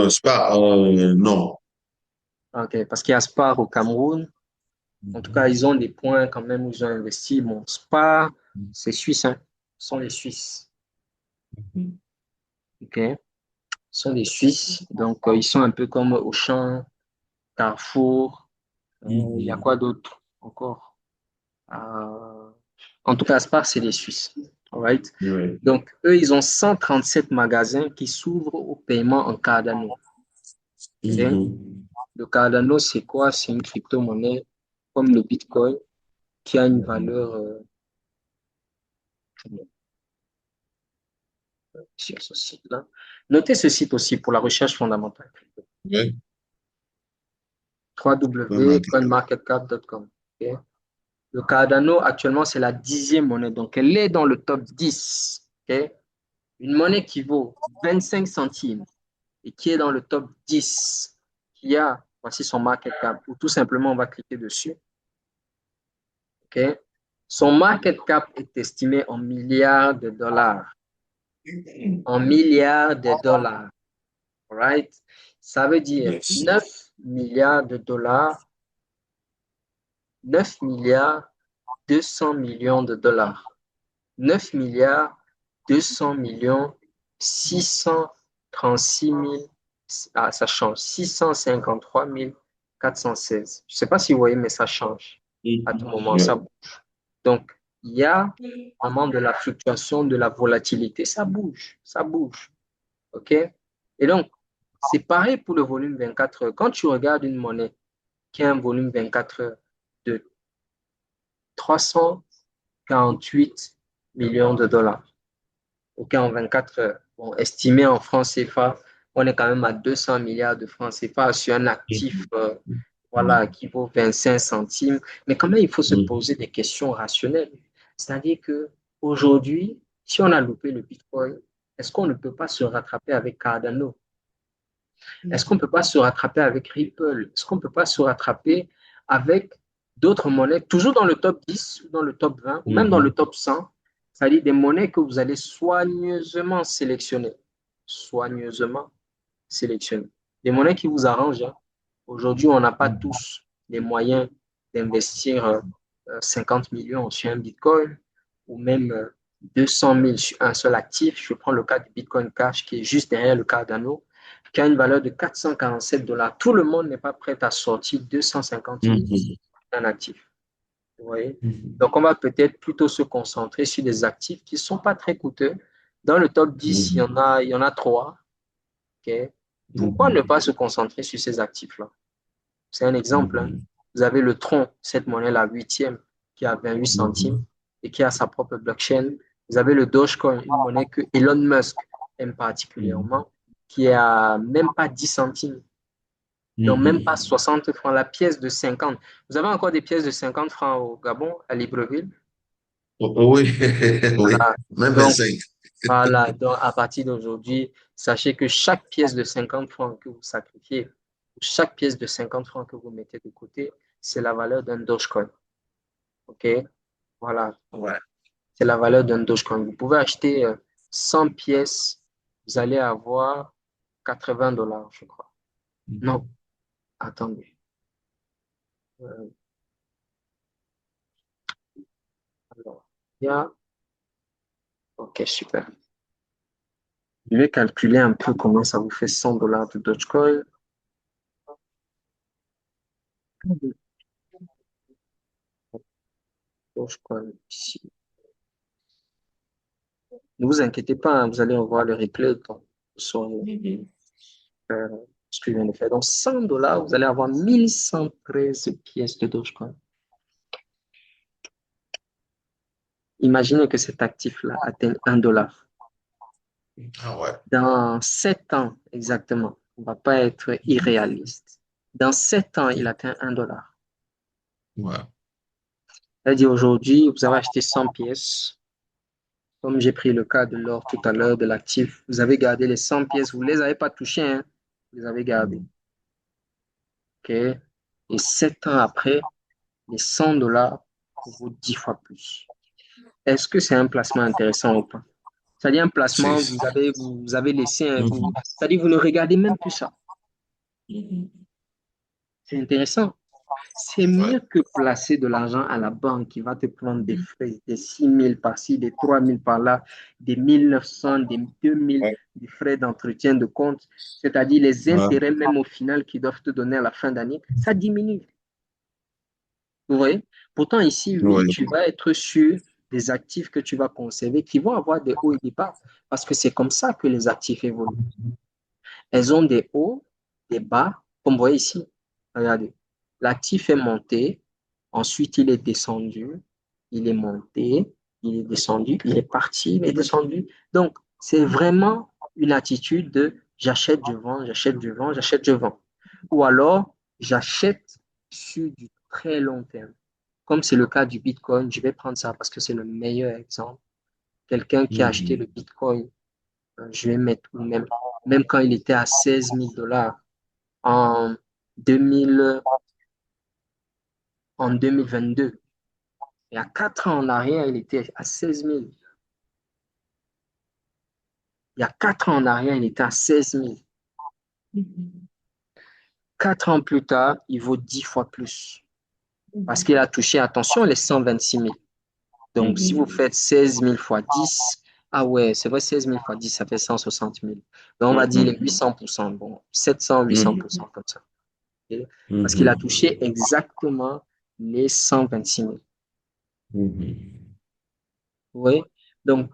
Spa, non. OK, parce qu'il y a Spar au Cameroun. En tout cas, ils ont des points quand même où ils ont investi. Bon, Spar, c'est suisse, hein. Ce sont les Suisses. Mhm. OK? Ce sont des Suisses. Donc, ils sont un peu comme Auchan, Carrefour. Il y a Mhm. quoi d'autre encore? Euh, En tout cas, Spar, c'est les Suisses. All right? Oui. Donc, eux, ils ont 137 magasins qui s'ouvrent au paiement en Cardano. OK? Mhm. Le Cardano, c'est quoi? C'est une crypto-monnaie comme le Bitcoin qui a une Mhm. valeur sur ce site-là. Notez ce site aussi pour la recherche fondamentale. Oui. Remarquable. www.coinmarketcap.com. Okay? Le Cardano, actuellement, c'est la 10e monnaie. Donc, elle est dans le top 10. Okay? Une monnaie qui vaut 25 centimes et qui est dans le top 10, qui a, voici son market cap, ou tout simplement, on va cliquer dessus. Okay? Son market cap est estimé en milliards de dollars. En milliards de dollars. Right? Ça veut dire Yes. 9 milliards de dollars, 9 milliards 200 millions de dollars. 9 milliards 200 millions 636 000, ah, ça change, 653 416. Je ne sais pas si vous voyez, mais ça change à tout Mhm. moment. Ça Oui. bouge. Donc, il y a vraiment de la fluctuation, de la volatilité. Ça bouge, ça bouge. OK? Et donc, c'est pareil pour le volume 24 heures. Quand tu regardes une monnaie qui a un volume 24 heures de 348 millions de dollars, OK, en 24 heures, bon, estimé en francs CFA, on est quand même à 200 milliards de francs CFA sur un actif voilà, Mhm. qui vaut 25 centimes. Mais quand même, il faut se Mhm. poser des questions rationnelles. C'est-à-dire que aujourd'hui, si on a loupé le Bitcoin, est-ce qu'on ne peut pas se rattraper avec Cardano? Est-ce qu'on ne peut pas se rattraper avec Ripple? Est-ce qu'on ne peut pas se rattraper avec d'autres monnaies, toujours dans le top 10 ou dans le top 20 ou même dans le Mhm. top 100, c'est-à-dire des monnaies que vous allez soigneusement sélectionner. Soigneusement sélectionner. Des monnaies qui vous arrangent, hein. Aujourd'hui, on n'a pas tous les moyens d'investir 50 millions sur un Bitcoin ou même 200 000 sur un seul actif. Je prends le cas du Bitcoin Cash qui est juste derrière le Cardano, qui a une valeur de 447 dollars. Tout le monde n'est pas prêt à sortir 250 000 Mhm. d'un actif. Vous voyez? Mhm. Donc, on va peut-être plutôt se concentrer sur des actifs qui ne sont pas très coûteux. Dans le top 10, Mhm. il y en a trois. Okay? Pourquoi ne Mhm. pas se concentrer sur ces actifs-là? C'est un exemple, hein. Mhm. Vous avez le Tron, cette monnaie, la huitième, qui a 28 centimes Mhm. et qui a sa propre blockchain. Vous avez le Dogecoin, une monnaie que Elon Musk aime Mhm. particulièrement, qui est à même pas 10 centimes, donc même pas Mhm. 60 francs, la pièce de 50. Vous avez encore des pièces de 50 francs au Gabon, à Libreville? Oui, oui, Voilà. même Donc, 25. voilà. Donc, à partir d'aujourd'hui, sachez que chaque pièce de 50 francs que vous sacrifiez, chaque pièce de 50 francs que vous mettez de côté, c'est la valeur d'un Dogecoin. OK? Voilà. Ouais. C'est la valeur d'un Dogecoin. Vous pouvez acheter 100 pièces, vous allez avoir $80, je crois. Mhm. Non, attendez. Euh, alors, il y a... Ok, super. Je vais calculer un peu comment ça vous fait $100 de Dogecoin. Dogecoin ici. Ne vous inquiétez pas, hein, vous allez revoir le replay quand vous saurez euh, ce que je viens de faire. Donc, $100, vous allez avoir 1113 pièces de Dogecoin. Imaginez que cet actif-là atteigne $1. Ah ouais. Dans 7 ans, exactement, on ne va pas être irréaliste. Dans 7 ans, il atteint $1. Ouais. C'est-à-dire aujourd'hui, vous avez acheté 100 pièces. Comme j'ai pris le cas de l'or tout à l'heure, de l'actif, vous avez gardé les 100 pièces, vous ne les avez pas touchées, hein, vous les avez gardées. OK? Et 7 ans après, les $100 vaut 10 fois plus. Est-ce que c'est un placement intéressant ou pas? C'est-à-dire un placement, C'est. vous avez laissé un vous, Mhm. c'est-à-dire vous ne regardez même plus ça. Mhm. C'est intéressant. C'est Ouais. mieux que placer de l'argent à la banque qui va te prendre des frais, des 6 000 par-ci, des 3 000 par-là, des 1 900, des 2 000, Ouais. des frais d'entretien de compte, c'est-à-dire les Ouais. intérêts même au final qu'ils doivent te donner à la fin d'année, ça diminue. Vous voyez? Pourtant, ici, oui, Ouais. tu vas être sur des actifs que tu vas conserver qui vont avoir des hauts et des bas parce que c'est comme ça que les actifs évoluent. Elles ont des hauts, des bas, comme vous voyez ici. Regardez, l'actif est monté, ensuite il est descendu, il est monté, il est descendu, il est parti, il est descendu. Donc, c'est vraiment une attitude de j'achète, je vends, j'achète, je vends, j'achète, je vends. Ou alors, j'achète sur du très long terme. Comme c'est le cas du Bitcoin, je vais prendre ça parce que c'est le meilleur exemple. Quelqu'un qui a acheté le Mhm. Bitcoin, je vais mettre, ou même quand il était à $16 000 en 2000, en 2022. Il y a 4 ans en arrière, il était à 16 000. Il y a 4 ans en arrière, il était à 16 000. 4 ans plus tard, il vaut 10 fois plus. Parce qu'il a touché, attention, les 126 000. Donc, si vous faites 16 000 fois 10, ah ouais, c'est vrai, 16 000 fois 10, ça fait 160 000. Donc, on va dire les 800%. Bon, 700, Mhm. 800% comme ça. Okay? Parce qu'il a Mhm. touché exactement les 126 000. Mhm. Oui. Donc,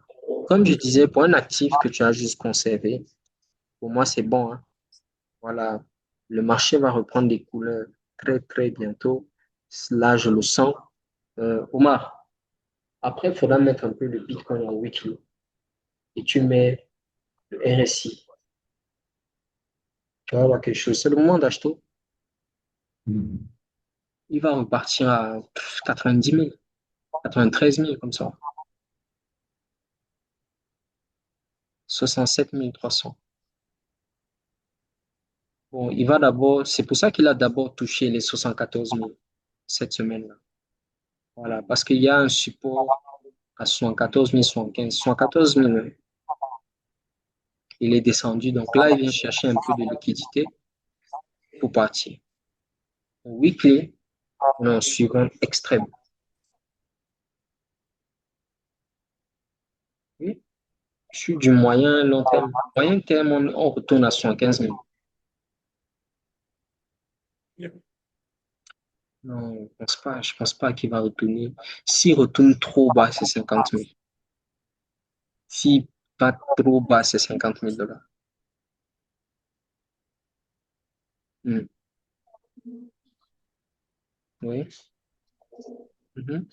comme je disais, pour un actif que tu as juste conservé, pour moi, c'est bon, hein. Voilà. Le marché va reprendre des couleurs très, très bientôt. Là, je le sens. Omar, après, il faudra mettre un peu le Bitcoin en weekly et tu mets le RSI. Tu vas avoir quelque chose. C'est le moment d'acheter. Mhm. Il va repartir à 90 000, 93 000 comme ça. 67 300. Bon, il va d'abord, c'est pour ça qu'il a d'abord touché les 74 000 cette semaine-là. Voilà, parce qu'il y a un support à 74 000, 75, 74 000. Il est descendu. Donc là, il vient chercher un peu de liquidité pour partir. Weekly, on est en suivant extrême. Oui, sur du moyen long terme. Moyen terme, on retourne à 75 000. Non, je pense pas. Je pense pas qu'il va retourner. S'il retourne trop bas, c'est 50 000. S'il va trop bas, c'est $50 000. Hmm. Oui. Mhm.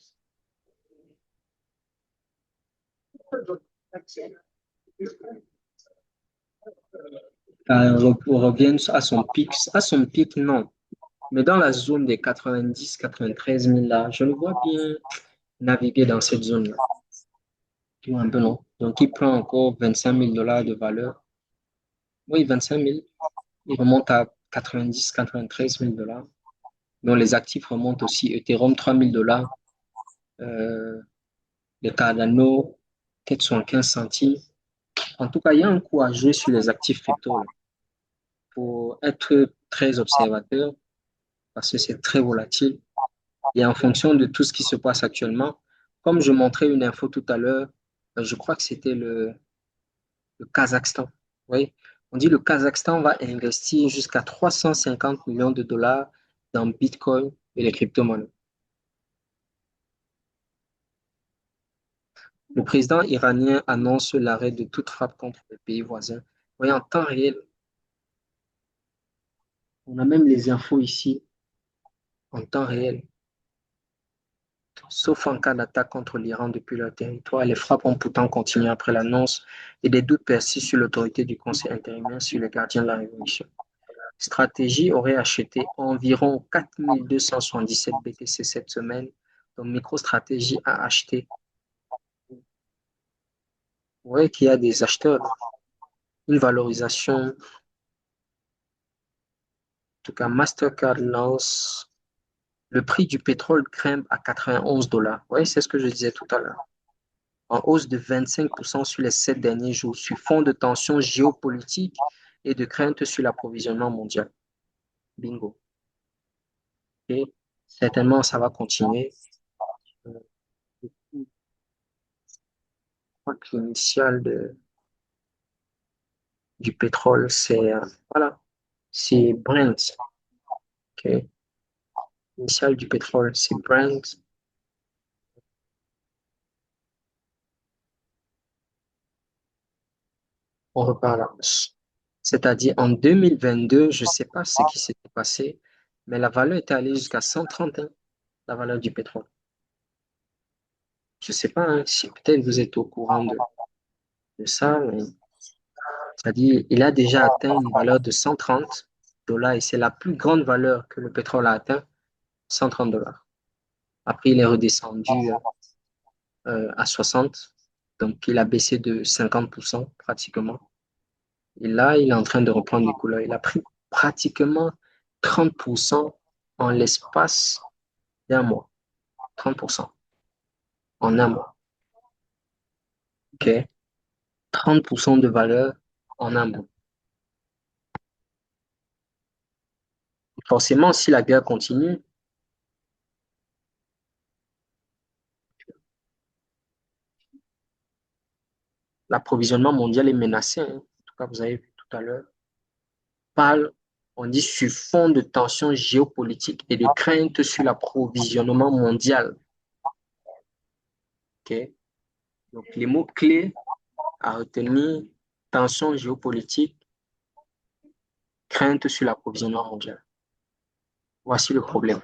On revient à son pic. À son pic, non. Mais dans la zone des 90, 93 000 là, je le vois bien naviguer dans cette zone-là. Tu vois un peu, non? Donc, il prend encore $25 000 de valeur. Oui, 25 000. Il remonte à 90, 93 000 dollars. Donc, les actifs remontent aussi. Ethereum, $3 000. Euh, les Cardano, peut-être 15 centimes. En tout cas, il y a un coup à jouer sur les actifs crypto, là. faut être très observateur parce que c'est très volatile. Et en fonction de tout ce qui se passe actuellement, comme je montrais une info tout à l'heure, je crois que c'était le Kazakhstan. Oui, on dit le Kazakhstan va investir jusqu'à 350 millions de dollars dans Bitcoin et les crypto-monnaies. Le président iranien annonce l'arrêt de toute frappe contre les pays voisins. Oui, en temps réel, on a même les infos ici en temps réel. Sauf en cas d'attaque contre l'Iran depuis leur territoire, les frappes ont pourtant continué après l'annonce et des doutes persistent sur l'autorité du Conseil intérimaire sur les gardiens de la révolution. Stratégie aurait acheté environ 4277 BTC cette semaine, donc MicroStratégie a acheté. Vous voyez qu'il y a des acheteurs, une valorisation, en tout cas Mastercard lance, le prix du pétrole grimpe à 91 dollars. Vous voyez, c'est ce que je disais tout à l'heure. En hausse de 25% sur les 7 derniers jours, sur fond de tensions géopolitiques et de craintes sur l'approvisionnement mondial. Bingo. Et certainement, ça va continuer. Je crois que l'initial du pétrole, c'est voilà, c'est Brent. Okay. L'initial du pétrole, c'est Brent. On repart là. C'est-à-dire en 2022, je ne sais pas ce qui s'était passé, mais la valeur était allée jusqu'à 131, la valeur du pétrole. Je ne sais pas hein, si peut-être vous êtes au courant de ça, mais c'est-à-dire il a déjà atteint une valeur de 130 dollars et c'est la plus grande valeur que le pétrole a atteint, 130 dollars. Après, il est redescendu à 60, donc il a baissé de 50% pratiquement. Et là, il est en train de reprendre des couleurs. Il a pris pratiquement 30% en l'espace d'un mois. 30% en un mois. OK? 30% de valeur en un mois. Forcément, si la guerre continue, l'approvisionnement mondial est menacé. Hein. En tout cas, vous avez vu tout à l'heure. Parle, on dit sur fond de tensions géopolitiques et de craintes sur l'approvisionnement mondial. OK? Donc, les mots clés à retenir, tensions géopolitiques, crainte sur l'approvisionnement mondial. Voici le problème.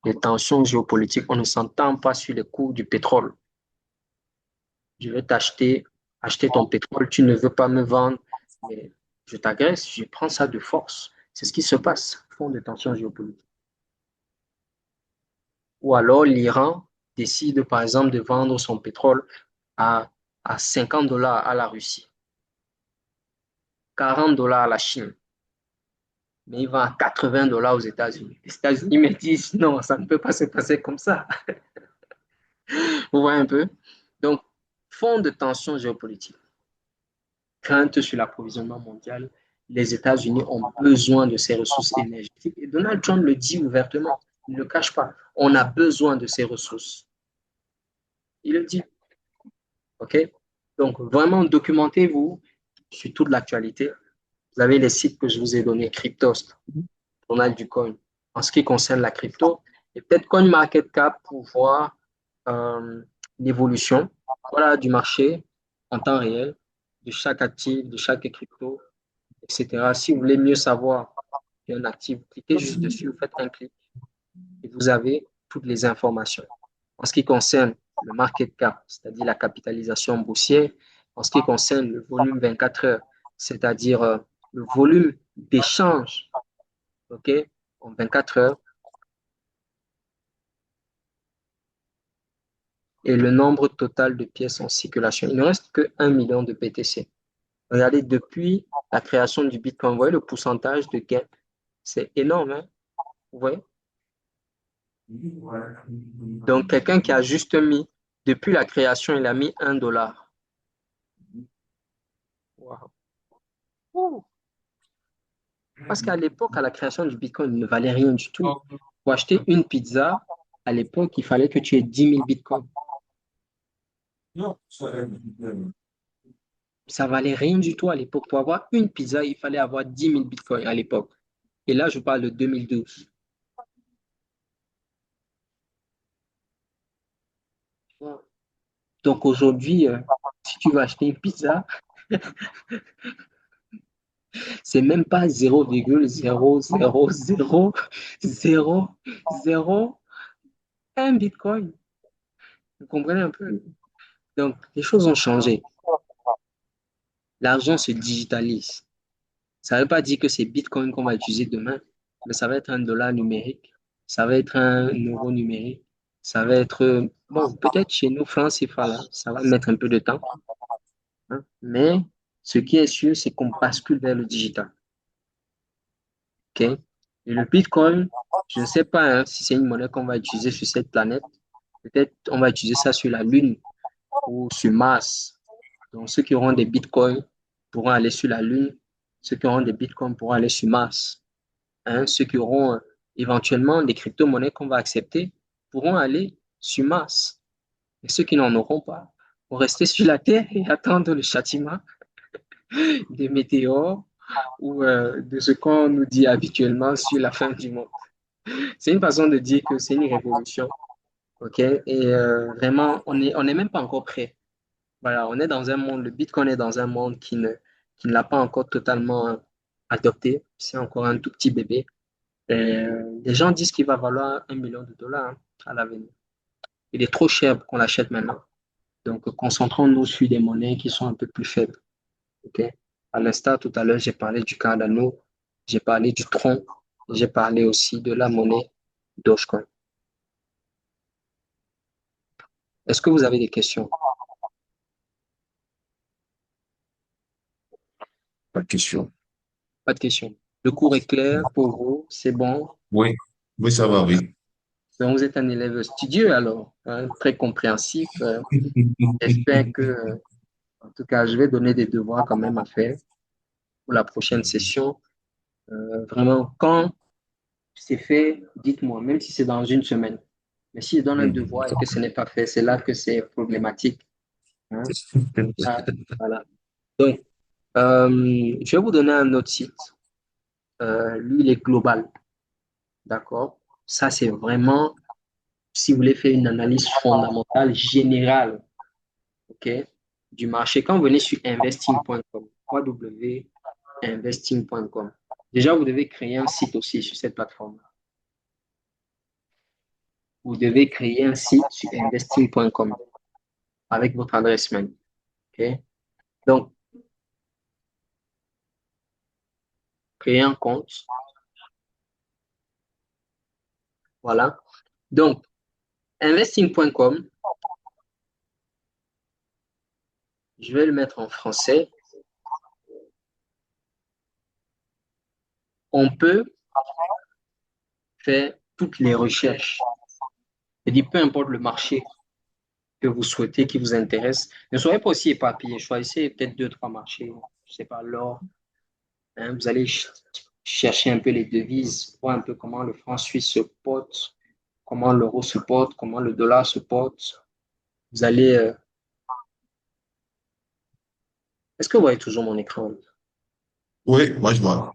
Les tensions géopolitiques, on ne s'entend pas sur les cours du pétrole. Je vais acheter ton pétrole, tu ne veux pas me vendre, mais je t'agresse, je prends ça de force. C'est ce qui se passe, fond de tensions géopolitiques. Ou alors l'Iran décide, par exemple, de vendre son pétrole à, à 50 dollars à la Russie, 40 dollars à la Chine, mais il vend à 80 dollars aux États-Unis. Les États-Unis me disent non, ça ne peut pas se passer comme ça. Vous voyez un peu? Donc, fond de tension géopolitique, crainte sur l'approvisionnement mondial, les États-Unis ont besoin de ces ressources énergétiques. Et Donald Trump le dit ouvertement, il ne le cache pas. On a besoin de ces ressources. Il le dit. OK? Donc, vraiment, documentez-vous sur toute l'actualité. Vous avez les sites que je vous ai donnés, Cryptost, Journal du Coin, en ce qui concerne la crypto, et peut-être CoinMarketCap pour voir l'évolution voilà, du marché en temps réel, de chaque actif, de chaque crypto, etc. Si vous voulez mieux savoir un actif, cliquez juste dessus, vous faites un clic et vous avez toutes les informations. En ce qui concerne le market cap, c'est-à-dire la capitalisation boursière, en ce qui concerne le volume 24 heures, c'est-à-dire le volume d'échange, OK, en 24 heures, et le nombre total de pièces en circulation. Il ne reste que 1 million de BTC. Regardez, depuis la création du Bitcoin, vous voyez le pourcentage de gain. C'est énorme, hein? Vous voyez? Donc, quelqu'un qui a juste mis, depuis la création, il a mis 1 dollar. Wow. Parce qu'à l'époque, à la création du Bitcoin, il ne valait rien du tout. Pour acheter une pizza, à l'époque, il fallait que tu aies 10 000 Bitcoins. Ça valait rien du tout à l'époque. Pour avoir une pizza, il fallait avoir 10 000 Bitcoins à l'époque. Et là, je parle de 2012. Donc aujourd'hui, si tu veux acheter une pizza, c'est même pas 0,0000001 Bitcoin. Vous comprenez un peu? Donc, les choses ont changé. L'argent se digitalise. Ça ne veut pas dire que c'est Bitcoin qu'on va utiliser demain, mais ça va être un dollar numérique, ça va être un euro numérique, ça va être, bon, peut-être chez nous, francs CFA, là, ça va mettre un peu de temps, hein, mais ce qui est sûr, c'est qu'on bascule vers le digital. OK? Et le Bitcoin, je ne sais pas hein, si c'est une monnaie qu'on va utiliser sur cette planète. Peut-être on va utiliser ça sur la Lune ou sur Mars. Donc, ceux qui auront des Bitcoins pourront aller sur la Lune. Ceux qui auront des Bitcoins pourront aller sur Mars. Hein, ceux qui auront éventuellement des crypto-monnaies qu'on va accepter pourront aller sur Mars. Et ceux qui n'en auront pas vont rester sur la Terre et attendre le châtiment des météores ou de ce qu'on nous dit habituellement sur la fin du monde. C'est une façon de dire que c'est une révolution. OK? Et vraiment, on est même pas encore prêt. Voilà, on est dans un monde, le Bitcoin est dans un monde qui ne l'a pas encore totalement adopté. C'est encore un tout petit bébé. Les gens disent qu'il va valoir 1 million de dollars hein, à l'avenir. Il est trop cher pour qu'on l'achète maintenant. Donc, concentrons-nous sur des monnaies qui sont un peu plus faibles. OK? À l'instar, tout à l'heure, j'ai parlé du Cardano, j'ai parlé du Tron, j'ai parlé aussi de la monnaie Dogecoin. Est-ce que vous avez des questions? Pas de question. Pas de questions. Le cours est clair pour vous, c'est bon. Oui, oui, ça va, oui. Donc, vous êtes un élève studieux alors, hein, très compréhensif. J'espère que, en tout cas, je vais donner des devoirs quand même à faire pour la prochaine session. Vraiment, quand c'est fait, dites-moi, même si c'est dans une semaine. Mais si je donne un devoir et que ce n'est pas fait, c'est là que c'est problématique. Hein. Ah, voilà. Donc, je vais vous donner un autre site. Lui, il est global. D'accord? Ça, c'est vraiment, si vous voulez faire une analyse fondamentale, générale, OK, du marché. Quand vous venez sur investing.com, www.investing.com, déjà, vous devez créer un site aussi sur cette plateforme. Vous devez créer un site sur investing.com avec votre adresse mail. OK? Donc, créer un compte. Voilà. Donc, investing.com, je vais le mettre en français. On peut faire toutes les recherches. Je dis, peu importe le marché que vous souhaitez, qui vous intéresse. Ne soyez pas aussi éparpillé. Choisissez peut-être deux, trois marchés. Je ne sais pas, l'or. Hein, vous allez chercher un peu les devises, voir un peu comment le franc suisse se porte, comment l'euro se porte, comment le dollar se porte. Vous allez. Est-ce que vous voyez toujours mon écran? Oui, moi, je vois.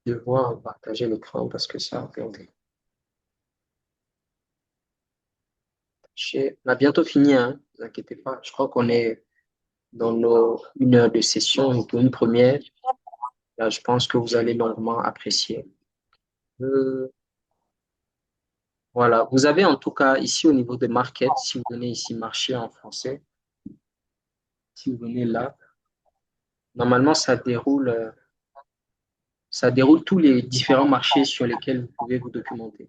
Je vais partager l'écran parce que ça, regardez. On a bientôt fini, hein, ne vous inquiétez pas. Je crois qu'on est dans nos 1 heure de session et pour une première. Là, je pense que vous allez longuement apprécier. Euh, voilà. Vous avez en tout cas ici au niveau de market, si vous venez ici marché en français, si vous venez là, normalement ça déroule tous les différents marchés sur lesquels vous pouvez vous documenter.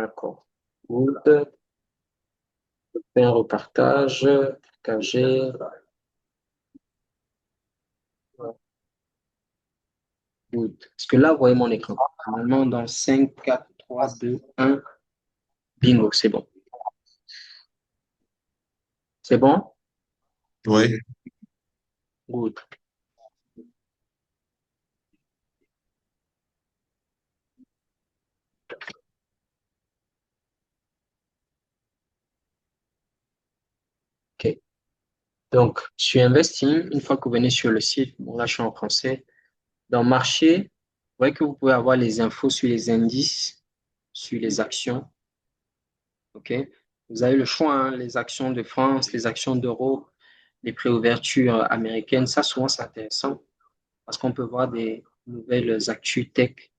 D'accord. Good. Fais un repartage. Partager. Good. Parce que là, vous voyez mon écran. Normalement, dans 5, 4, 3, 2, 1. Bingo, c'est bon. C'est bon? Oui. Good. OK. Donc, sur Investing, une fois que vous venez sur le site, bon, là, je suis en français. Dans Marché, vous voyez que vous pouvez avoir les infos sur les indices, sur les actions. OK? Vous avez le choix, hein, les actions de France, les actions d'Europe, les préouvertures américaines. Ça, souvent, c'est intéressant parce qu'on peut voir des nouvelles actus tech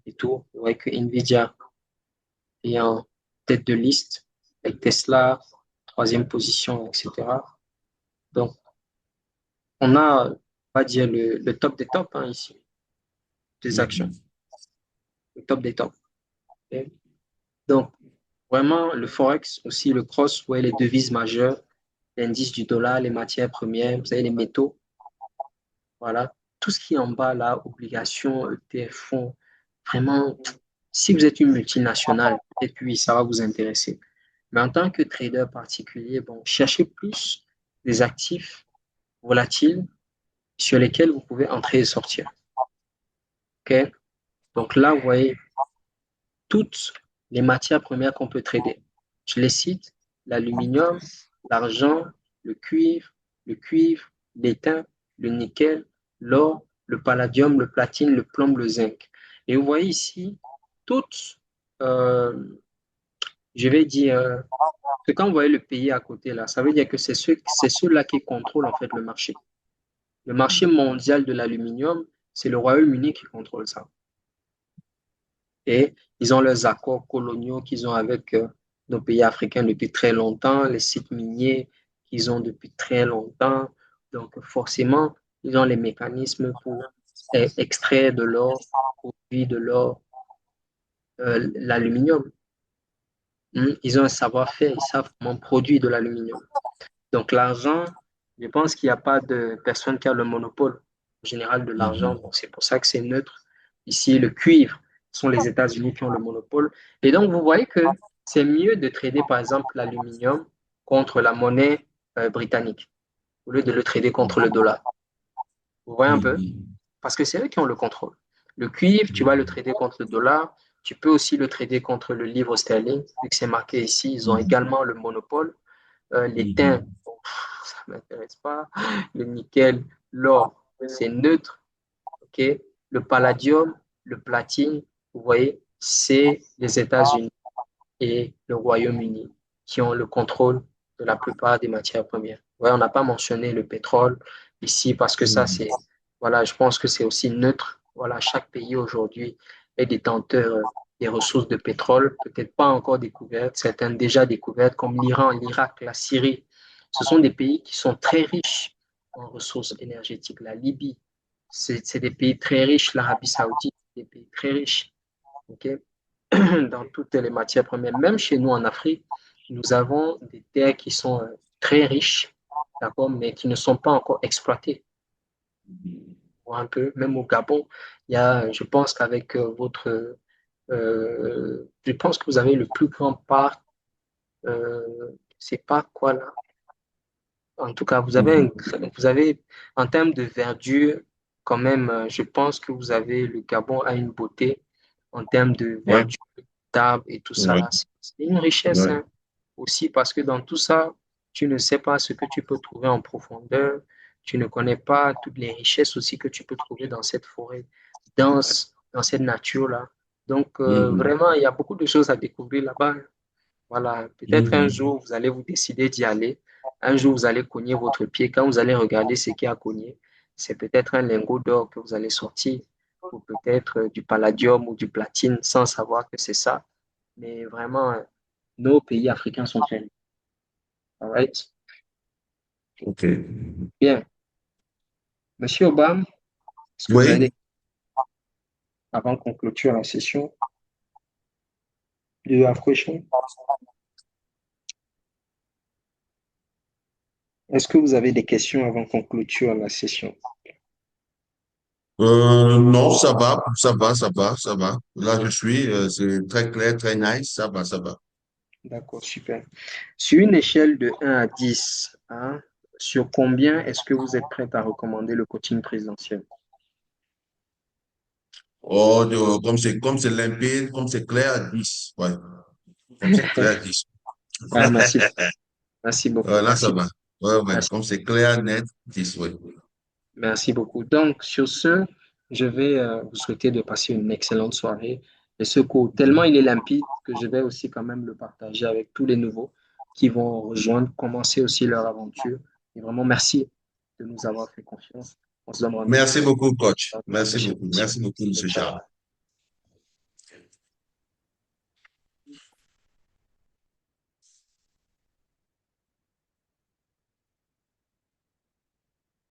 et tout. Vous voyez que Nvidia est en tête de liste avec Tesla, troisième position, etc. Donc, on a, on va dire, le top des tops hein, ici, des actions, Mhm. le top des tops. OK? Donc, vraiment, le Forex, aussi le cross, vous voyez les devises majeures, l'indice du dollar, les matières premières, vous avez les métaux, voilà. Tout ce qui est en bas, là, obligations, ETF, fonds, vraiment, si vous êtes une multinationale, peut-être oui, ça va vous intéresser. Mais en tant que trader particulier, bon, cherchez plus des actifs volatiles sur lesquels vous pouvez entrer et sortir. OK? Donc là, vous voyez toutes les matières premières qu'on peut trader. Je les cite, l'aluminium, l'argent, le cuivre, l'étain, le nickel, l'or, le palladium, le platine, le plomb, le zinc. Et vous voyez ici, toutes, euh, je vais dire, que quand vous voyez le pays à côté là, ça veut dire que c'est ceux-là qui contrôlent en fait le marché. Le marché mondial de l'aluminium, c'est le Royaume-Uni qui contrôle ça. Et ils ont leurs accords coloniaux qu'ils ont avec nos pays africains depuis très longtemps, les sites miniers qu'ils ont depuis très longtemps. Donc, forcément, ils ont les mécanismes pour extraire de l'or, produire de l'or, l'aluminium. Ils ont un savoir-faire, ils savent comment produire de l'aluminium. Donc, l'argent, je pense qu'il n'y a pas de personne qui a le monopole en général de l'argent. Mhm. Donc, c'est pour ça que c'est neutre. Ici, le cuivre ce sont les États-Unis qui ont le monopole. Et donc, vous voyez que c'est mieux de trader, par exemple, l'aluminium contre la monnaie britannique au lieu de le trader contre le dollar. Vous voyez un peu? Mhm. Parce que c'est eux qui ont le contrôle. Le cuivre, tu vas le trader contre le dollar. Tu peux aussi le trader contre le livre sterling. Vu que c'est marqué ici, ils ont Mhm. également le monopole. L'étain, Mhm. bon, ça ne m'intéresse pas. Le nickel, l'or, c'est neutre. OK? Le palladium, le platine, vous voyez, c'est les États-Unis et le Royaume-Uni qui ont le contrôle de la plupart des matières premières. Ouais, on n'a pas mentionné le pétrole ici parce que ça, Mhm. c'est, voilà, je pense que c'est aussi neutre. Voilà, chaque pays aujourd'hui est détenteur des ressources de pétrole, peut-être pas encore découvertes, certaines déjà découvertes, comme l'Iran, l'Irak, la Syrie. Ce sont des pays qui sont très riches en ressources énergétiques. La Libye, c'est des pays très riches. L'Arabie Saoudite, des pays très riches. OK? Dans toutes les matières premières. Même chez nous en Afrique, nous avons des terres qui sont très riches, d'accord, mais qui ne sont pas encore exploitées. Un peu, même au Gabon, il y a, je pense qu'avec je pense que vous avez le plus grand parc, c'est pas quoi là. En tout cas, Mhm. vous avez, en termes de verdure, quand même, je pense que vous avez, le Gabon a une beauté en termes de Ouais, verdure, d'arbres et tout ça ouais, là. C'est une richesse, ouais. hein, aussi parce que dans tout ça, tu ne sais pas ce que tu peux trouver en profondeur. Tu ne connais pas toutes les richesses aussi que tu peux trouver dans cette forêt dense, dans cette nature-là. Donc, Mhm. vraiment, il y a beaucoup de choses à découvrir là-bas. Voilà, peut-être un Mhm. jour, vous allez vous décider d'y aller. Un jour, vous allez cogner votre pied. Quand vous allez regarder ce qui a cogné, c'est peut-être un lingot d'or que vous allez sortir, ou peut-être du palladium ou du platine, sans savoir que c'est ça. Mais vraiment, nos pays africains sont très riches. All right? OK. Bien. Monsieur Obama, est-ce que vous avez des Oui. avant qu'on clôture la session? Do you have question? Est-ce que vous avez des questions avant qu'on clôture la session? Non, ça va. Là, je suis, c'est très clair, très nice, ça va, ça va. D'accord, super. Sur une échelle de 1 à 10, hein, sur combien est-ce que vous êtes prêt à recommander le coaching présentiel? Oh, comme c'est limpide, comme c'est clair, 10. Ouais, comme c'est clair, 10. Ah, merci, merci beaucoup. Là, ça Merci, va. Ouais, ouais, merci, comme c'est clair, net, 10, ouais. merci beaucoup. Donc, sur ce, je vais vous souhaiter de passer une excellente soirée. Et ce cours, tellement il est limpide que je vais aussi quand même le partager avec tous les nouveaux qui vont rejoindre, commencer aussi leur aventure. Et vraiment, merci de nous avoir fait confiance. On se donne rendez-vous Merci pour beaucoup, coach. la Merci prochaine beaucoup. émission. Merci beaucoup, Monsieur Ciao. Charles.